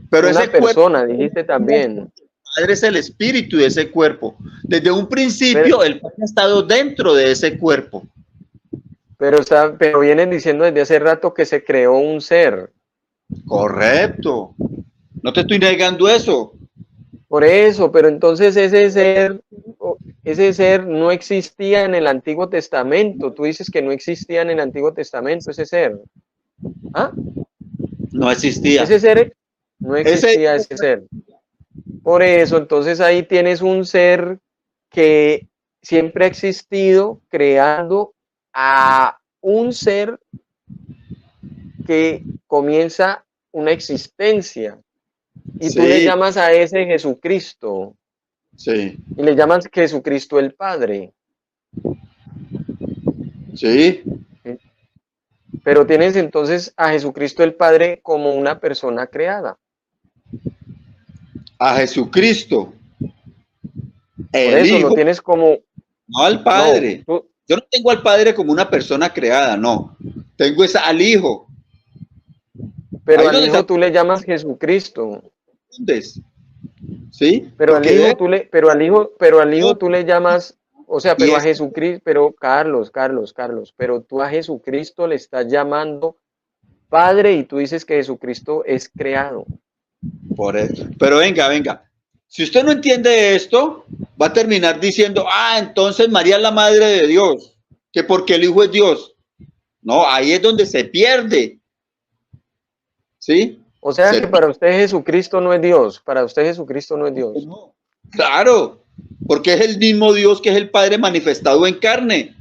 B: Pero
A: una
B: ese
A: persona,
B: cuerpo,
A: dijiste también.
B: El Padre es el espíritu de ese cuerpo. Desde un principio, el Padre ha estado dentro de ese cuerpo.
A: Pero vienen diciendo desde hace rato que se creó un ser.
B: Correcto. No te estoy negando eso.
A: Por eso, pero entonces ese ser no existía en el Antiguo Testamento. Tú dices que no existía en el Antiguo Testamento ese ser. ¿Ah?
B: No existía.
A: Ese ser no existía, ese ser. Por eso, entonces ahí tienes un ser que siempre ha existido, creando a un ser que comienza una existencia. Y tú le llamas a ese Jesucristo.
B: Sí.
A: Y le llamas Jesucristo el Padre.
B: Sí.
A: Pero tienes entonces a Jesucristo el Padre como una persona creada.
B: A Jesucristo.
A: Por eso
B: Hijo,
A: lo tienes como...
B: No al Padre.
A: No,
B: yo no tengo al Padre como una persona creada, no. Tengo al Hijo.
A: Pero al Hijo tú le llamas Jesucristo.
B: ¿Sí?
A: Pero al Hijo tú le llamas, o sea, pero a Jesucristo, pero Carlos, pero tú a Jesucristo le estás llamando Padre y tú dices que Jesucristo es creado.
B: Por eso. Pero venga. Si usted no entiende esto, va a terminar diciendo, entonces María es la madre de Dios, que porque el Hijo es Dios. No, ahí es donde se pierde. ¿Sí?
A: O sea que para usted Jesucristo no es Dios, para usted Jesucristo no es Dios.
B: No, claro, porque es el mismo Dios que es el Padre manifestado en carne.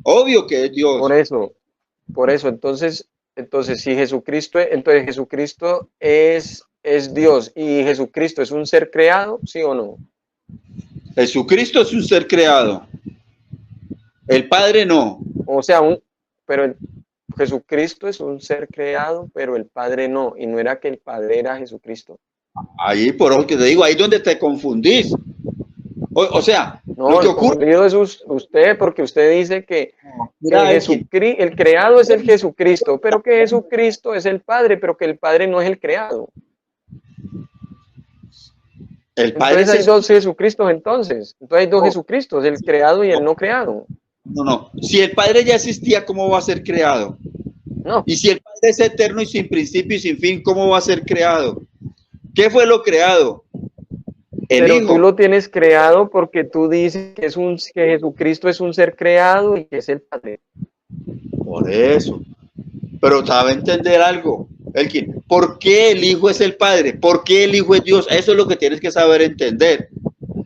B: Obvio que es Dios.
A: Por eso, entonces si Jesucristo es Dios y Jesucristo es un ser creado, ¿sí o no?
B: Jesucristo es un ser creado. El Padre no.
A: O sea, pero Jesucristo es un ser creado, pero el Padre no. Y no era que el Padre era Jesucristo.
B: Ahí, por lo que te digo, ahí donde te confundís. O sea,
A: no,
B: lo que ocurre
A: es usted, porque usted dice que el creado es el Jesucristo, pero que Jesucristo es el Padre, pero que el Padre no es el creado.
B: El Padre
A: entonces hay dos Jesucristos, entonces hay dos Jesucristos, el creado y el no creado.
B: No. Si el Padre ya existía, ¿cómo va a ser creado?
A: No.
B: Y si el Padre es eterno y sin principio y sin fin, ¿cómo va a ser creado? ¿Qué fue lo creado?
A: Pero Hijo. Tú lo tienes creado porque tú dices que que Jesucristo es un ser creado y que es el Padre.
B: Por eso. Pero sabe entender algo, Elkin. ¿Por qué el Hijo es el Padre? ¿Por qué el Hijo es Dios? Eso es lo que tienes que saber entender.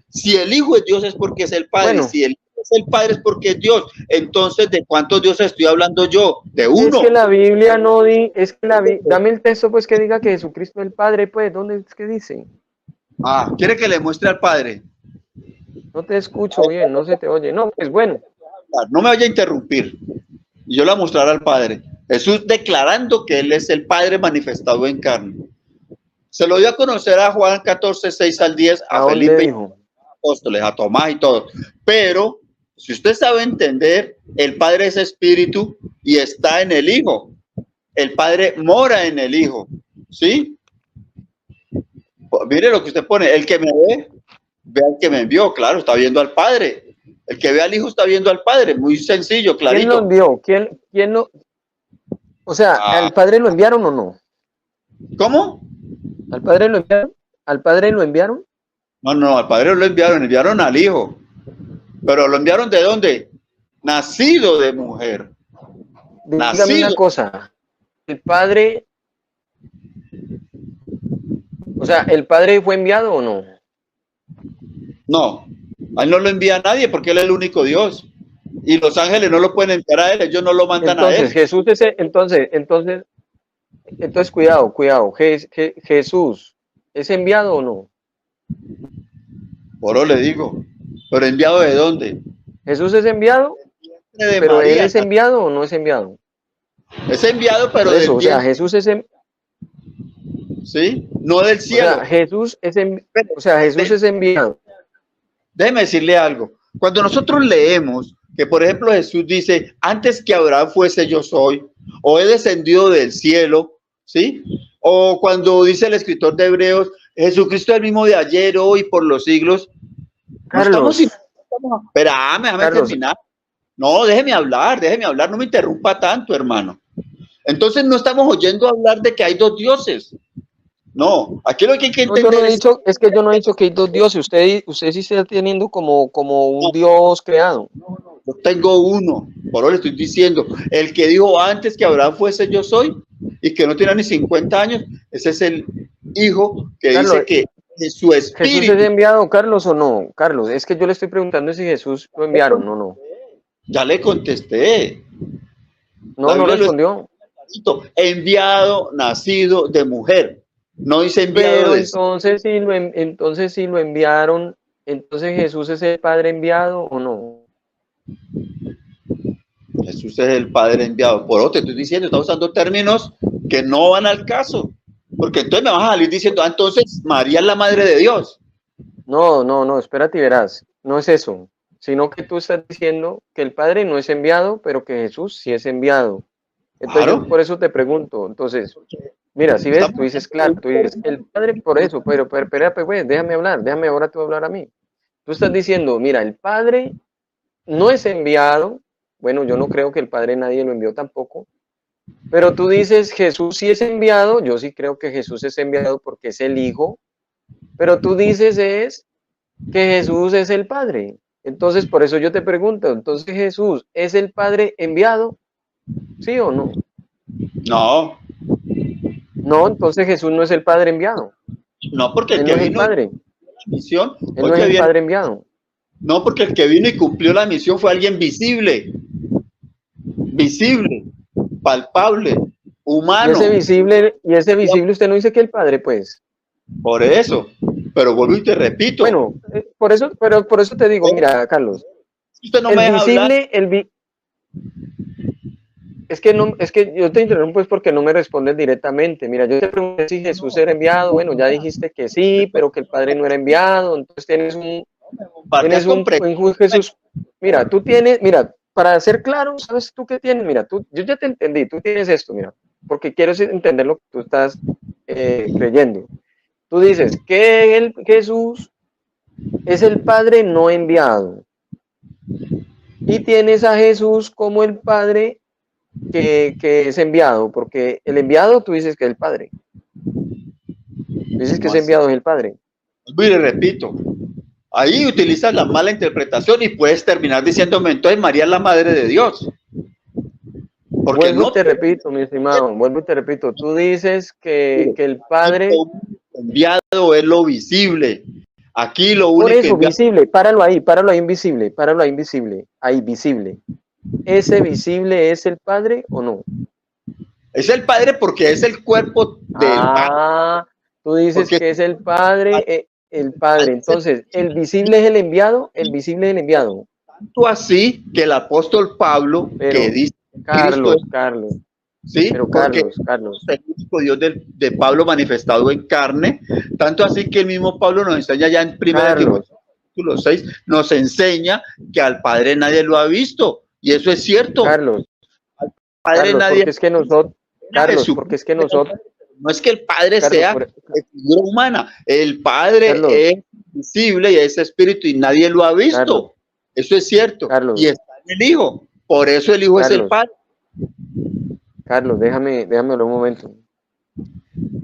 B: Si el Hijo es Dios es porque es el Padre.
A: Bueno,
B: si el Hijo es el Padre es porque es Dios. Entonces, ¿de cuántos dioses estoy hablando yo? De uno.
A: Es que la Biblia no es que dame el texto pues que diga que Jesucristo es el Padre, pues, ¿dónde es que dice?
B: ¿Quiere que le muestre al Padre?
A: No te escucho bien, no se te oye. No, pues bueno.
B: No me vaya a interrumpir. Yo le voy a mostrar al Padre. Jesús declarando que Él es el Padre manifestado en carne. Se lo dio a conocer a Juan 14, 6 al 10, a Felipe y a los apóstoles, a Tomás y todos. Pero, si usted sabe entender, el Padre es espíritu y está en el Hijo. El Padre mora en el Hijo. ¿Sí? Mire lo que usted pone. El que me ve al que me envió. Claro, está viendo al Padre. El que ve al Hijo está viendo al Padre. Muy sencillo, clarito.
A: ¿Quién lo envió? ¿Quién no? O sea, ¿al Padre lo enviaron o no?
B: ¿Cómo?
A: ¿Al Padre lo enviaron? ¿Al Padre lo enviaron?
B: No, al Padre lo enviaron al Hijo. Pero lo enviaron ¿de dónde? Nacido de mujer.
A: Dígame una cosa. El Padre, o sea, ¿el Padre fue enviado o no?
B: No, a Él no lo envía a nadie porque Él es el único Dios. Y los ángeles no lo pueden enviar a Él, ellos no lo mandan a Él.
A: Jesús es, entonces, cuidado. ¿Jesús es enviado o no?
B: Por eso le digo, ¿pero enviado de dónde?
A: ¿Jesús es enviado? ¿Pero Él es enviado o no es enviado?
B: Es enviado, pero
A: de eso, o sea, Jesús es
B: ¿sí? No del cielo.
A: O sea, Jesús es enviado.
B: Déjeme decirle algo. Cuando nosotros leemos que, por ejemplo, Jesús dice, antes que Abraham fuese yo soy, o he descendido del cielo, ¿sí? O cuando dice el escritor de Hebreos, Jesucristo es el mismo de ayer, hoy, por los siglos.
A: Carlos.
B: Espérame, déjame terminar. No, déjeme hablar, no me interrumpa tanto, hermano. Entonces no estamos oyendo hablar de que hay dos dioses. No, aquí lo que hay que entender
A: es que yo no he dicho que hay dos dioses. Usted sí está teniendo como un Dios creado.
B: Yo tengo uno, por eso le estoy diciendo. El que dijo antes que Abraham fuese yo soy y que no tiene ni 50 años, ese es el hijo que dice que su espíritu.
A: ¿Jesús es enviado, Carlos, o no? Carlos, es que yo le estoy preguntando si Jesús lo enviaron o no.
B: Ya le contesté.
A: No respondió.
B: Enviado, nacido de mujer. No dice enviado.
A: Pero entonces si lo enviaron, entonces Jesús es el Padre enviado o no.
B: Jesús es el Padre enviado. Por eso te estoy diciendo, está usando términos que no van al caso. Porque entonces me vas a salir diciendo, entonces María es la madre de Dios.
A: No, espérate y verás. No es eso. Sino que tú estás diciendo que el Padre no es enviado, pero que Jesús sí es enviado. Entonces yo por eso te pregunto. Entonces, mira, si ves, tú dices, claro, tú dices, el Padre por eso, pero espérate, pues, déjame ahora tú hablar a mí. Tú estás diciendo, mira, el Padre no es enviado. Bueno, yo no creo que el Padre nadie lo envió tampoco. Pero tú dices, Jesús sí es enviado. Yo sí creo que Jesús es enviado porque es el Hijo. Pero tú dices es que Jesús es el Padre. Entonces, por eso yo te pregunto, entonces Jesús es el Padre enviado, ¿sí o no?
B: No.
A: No, entonces Jesús no es el Padre enviado.
B: No, porque
A: Él no es el Padre.
B: Misión,
A: Él no es el Padre enviado.
B: No, porque el que vino y cumplió la misión fue alguien visible, palpable, humano.
A: Y ese visible usted no dice que el Padre, pues.
B: Por eso, pero vuelvo y te repito.
A: Bueno, por eso te digo, mira, Carlos.
B: Usted no me deja hablar.
A: Es que yo te interrumpo pues porque no me respondes directamente. Mira, yo te pregunté si Jesús era enviado. Bueno, ya dijiste que sí, pero que el Padre no era enviado. Entonces tienes un Jesús. Mira, para ser claro, ¿sabes tú qué tienes? Mira, yo ya te entendí, tú tienes esto, mira, porque quiero entender lo que tú estás creyendo. Tú dices que Jesús es el Padre no enviado. Y tienes a Jesús como el Padre que es enviado, porque el enviado tú dices que es el Padre. Dices que ese enviado es el Padre.
B: Mire, repito, ahí utilizas la mala interpretación y puedes terminar diciéndome, entonces María es la madre de Dios.
A: Porque vuelvo y te repito, mi estimado, tú dices que el Padre
B: enviado es lo visible, Aquí lo
A: Por
B: único
A: eso, visible, páralo ahí, invisible, páralo ahí, invisible, ahí, visible. ¿Ese visible es el Padre o no?
B: es el Padre porque es el cuerpo del Padre.
A: Ah, tú dices
B: Porque
A: que es el Padre, el Padre. Entonces, ¿el visible es el enviado? El visible es el enviado.
B: tanto así que el apóstol Pablo,
A: Pero,
B: que dice que
A: Carlos,
B: Cristo,
A: Carlos,
B: ¿sí?
A: pero
B: Porque
A: Carlos.
B: es el único Dios de Pablo manifestado en carne, tanto así que el mismo Pablo nos enseña ya en 1
A: Carlos,
B: Timoteo capítulo 6, nos enseña que al Padre nadie lo ha visto, y eso es cierto.
A: Carlos,
B: Padre
A: Carlos,
B: nadie
A: porque es que nosotros,
B: a
A: Carlos, porque es que
B: Jesucristo,
A: nosotros,
B: no es que el Padre
A: Carlos,
B: sea de figura humana, el Padre
A: Carlos,
B: es visible y es espíritu y nadie lo ha
A: Carlos,
B: visto. Eso es cierto. Y
A: Carlos,
B: está en el Hijo. Por eso el Hijo es el
A: Carlos,
B: Padre.
A: Carlos, déjame hablar un momento.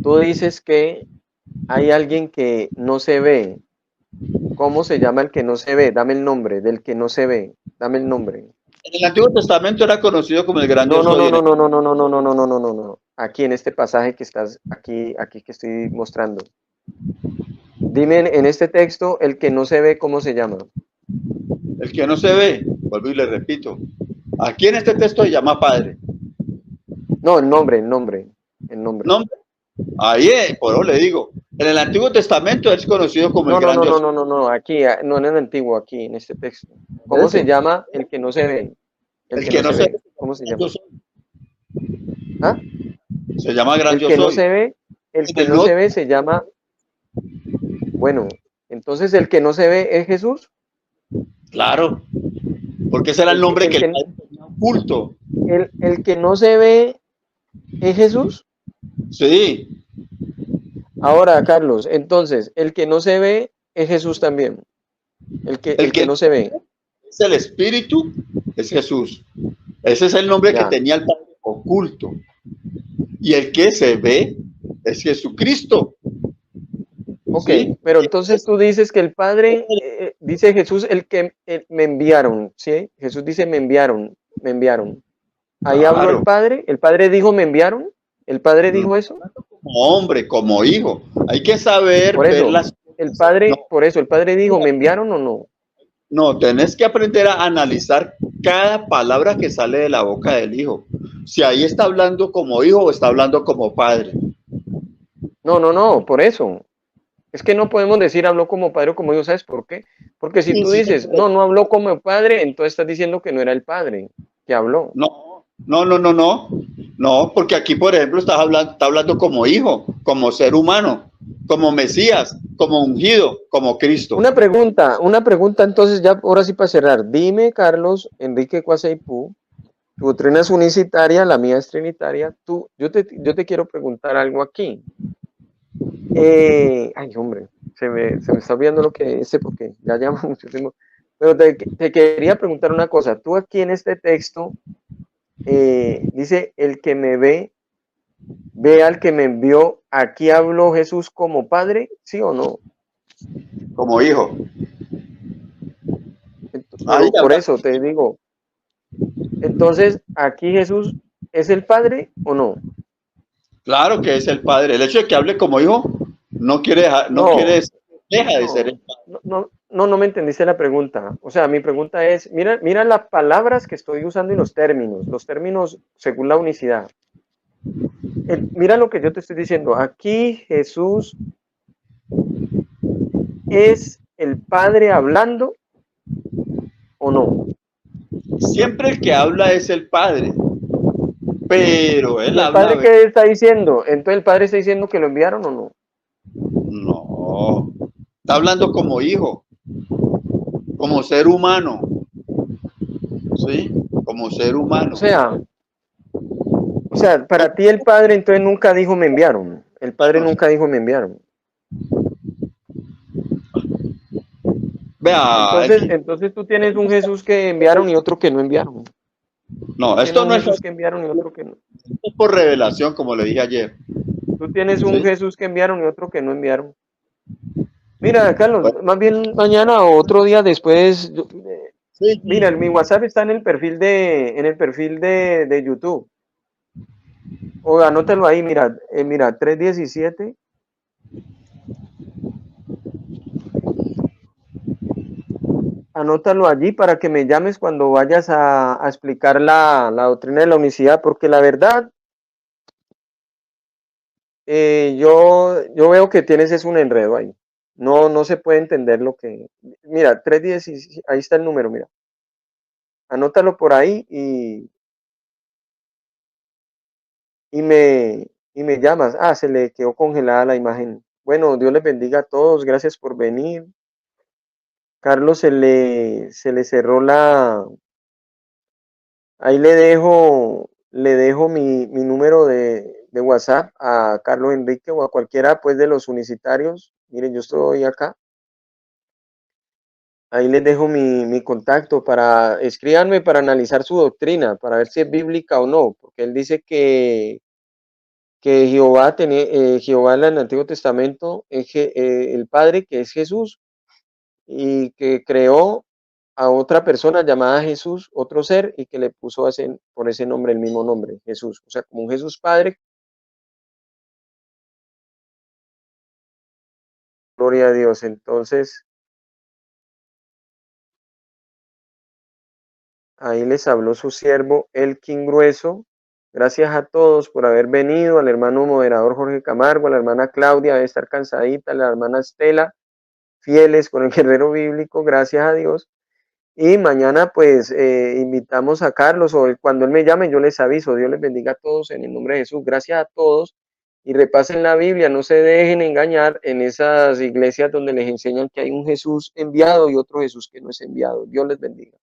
A: Tú dices que hay alguien que no se ve. ¿Cómo se llama el que no se ve? Dame el nombre del que no se ve. Dame el nombre.
B: En el Antiguo Testamento era conocido como el gran
A: No,
B: yo
A: no,
B: soy.
A: no, no, no, no, no, no, no, no, no, no, no, no, no. Aquí en este pasaje que estás aquí que estoy mostrando. Dime en este texto el que no se ve, ¿cómo se llama?
B: El que no se ve, vuelvo y le repito. Aquí en este texto se llama Padre.
A: No, el nombre.
B: ¿Nombre? Ahí, por eso le digo. En el Antiguo Testamento es conocido como el
A: No, no,
B: gran
A: no,
B: yo
A: no,
B: soy.
A: no, no, no, aquí, no en el antiguo, aquí en este texto. ¿Cómo se
B: Ese.
A: llama el que no se ve? El
B: El
A: que
B: que
A: no
B: no
A: se
B: se
A: ve.
B: ve,
A: ¿Cómo se
B: yo
A: llama?
B: soy.
A: ¿Ah?
B: Se llama gran
A: El
B: yo
A: que no
B: soy.
A: se ve, el
B: En
A: que
B: el
A: no
B: Nuevo
A: se ve se llama, bueno, entonces el que no se ve es Jesús.
B: Claro, porque ese era el
A: El que,
B: nombre
A: el
B: que el
A: que,
B: Padre tenía oculto.
A: el que no se ve es Jesús.
B: Sí,
A: Ahora, Carlos, entonces, el que no se ve es Jesús también.
B: el
A: El que
B: que
A: no se ve.
B: es el Espíritu es Jesús. Ese es el nombre que
A: Ya.
B: tenía el Padre oculto. Y el que se ve es Jesucristo.
A: Ok,
B: ¿Sí?
A: pero entonces tú dices que el Padre, dice Jesús, el que me enviaron, ¿sí? Jesús dice, me enviaron, me enviaron. Ahí habló
B: Claro.
A: el Padre dijo, me enviaron, el Padre dijo eso.
B: Como hombre, como hijo. Hay que saber
A: Por
B: ver
A: eso,
B: las
A: el
B: cosas.
A: Padre, por eso, el Padre dijo, ¿me enviaron o no?
B: No, tenés que aprender a analizar cada palabra que sale de la boca del hijo. Si ahí está hablando como hijo o está hablando como padre.
A: No, no, no, por eso. Es que no podemos decir habló como padre o como hijo, ¿sabes por qué? Porque si
B: Sí,
A: tú
B: sí,
A: dices, no, no habló como padre, entonces estás diciendo que no era el Padre que habló.
B: no, no, no, no, no. No, porque aquí, por ejemplo, está hablando como hijo, como ser humano, como Mesías, como ungido, como Cristo.
A: Una pregunta entonces ya, ahora sí para cerrar. Dime, Carlos Enrique Cuaseipú, tu doctrina es unicitaria, la mía es trinitaria. Yo te quiero preguntar algo aquí. Ay, hombre, se me está olvidando lo que hice porque ya llama muchísimo. Pero te quería preguntar una cosa. Tú aquí en este texto dice, el que me ve al que me envió. ¿Aquí habló Jesús como padre? ¿Sí o no?
B: Como hijo. Ahí
A: Pero por
B: habla.
A: eso te digo, entonces, ¿aquí Jesús es el Padre o no?
B: Claro que es el padre. El hecho de que hable como hijo no quiere dejar, no quiere
A: No,
B: decir que deja de ser el
A: no,
B: padre.
A: no me entendiste la pregunta. O sea, mi pregunta es, mira las palabras que estoy usando y los términos según la unicidad. Mira lo que yo te estoy diciendo. Aquí Jesús es el Padre hablando o no.
B: Siempre el que habla es el padre, pero él
A: ¿Y el
B: habla.
A: Padre qué está diciendo? Entonces el Padre está diciendo que lo enviaron o no.
B: No, está hablando como hijo, como ser humano, ¿sí? Como ser humano.
A: O sea, para ti el Padre entonces nunca dijo me enviaron. El Padre nunca dijo me enviaron.
B: Vea,
A: Entonces tú tienes un Jesús que enviaron y otro que no enviaron.
B: no,
A: Tú tienes
B: esto
A: un
B: no es
A: Jesús que enviaron y otro que no.
B: por revelación, como le dije ayer.
A: Tú tienes un
B: ¿Sí?
A: Jesús que enviaron y otro que no enviaron. Mira, Carlos,
B: Bueno,
A: más bien mañana o otro día después,
B: sí,
A: mira, mi WhatsApp está en el perfil de YouTube. O anótalo ahí, mira, 317 anótalo allí para que me llames cuando vayas a explicar la doctrina de la unicidad, porque la verdad, yo veo que tienes es un enredo ahí. No se puede entender lo que... Mira, 3:17, ahí está el número, mira. Anótalo por ahí y me llamas. Ah, se le quedó congelada la imagen. Bueno, Dios les bendiga a todos. Gracias por venir. Carlos se le cerró la... Ahí le dejo mi número de WhatsApp a Carlos Enrique o a cualquiera pues de los unicitarios. Miren, yo estoy acá. Ahí les dejo mi contacto para, escríbanme para analizar su doctrina, para ver si es bíblica o no, porque él dice que Jehová, Jehová en el Antiguo Testamento es el Padre, que es Jesús, y que creó a otra persona llamada Jesús, otro ser, y que le puso por ese nombre el mismo nombre, Jesús. O sea, como un Jesús Padre, gloria a Dios. Entonces, ahí les habló su siervo Elkin Grueso. Gracias a todos por haber venido, al hermano moderador Jorge Camargo, a la hermana Claudia, debe estar cansadita, a la hermana Estela, fieles con el guerrero bíblico, gracias a Dios. Y mañana pues invitamos a Carlos o cuando él me llame yo les aviso. Dios les bendiga a todos en el nombre de Jesús. Gracias a todos y repasen la Biblia, no se dejen engañar en esas iglesias donde les enseñan que hay un Jesús enviado y otro Jesús que no es enviado. Dios les bendiga.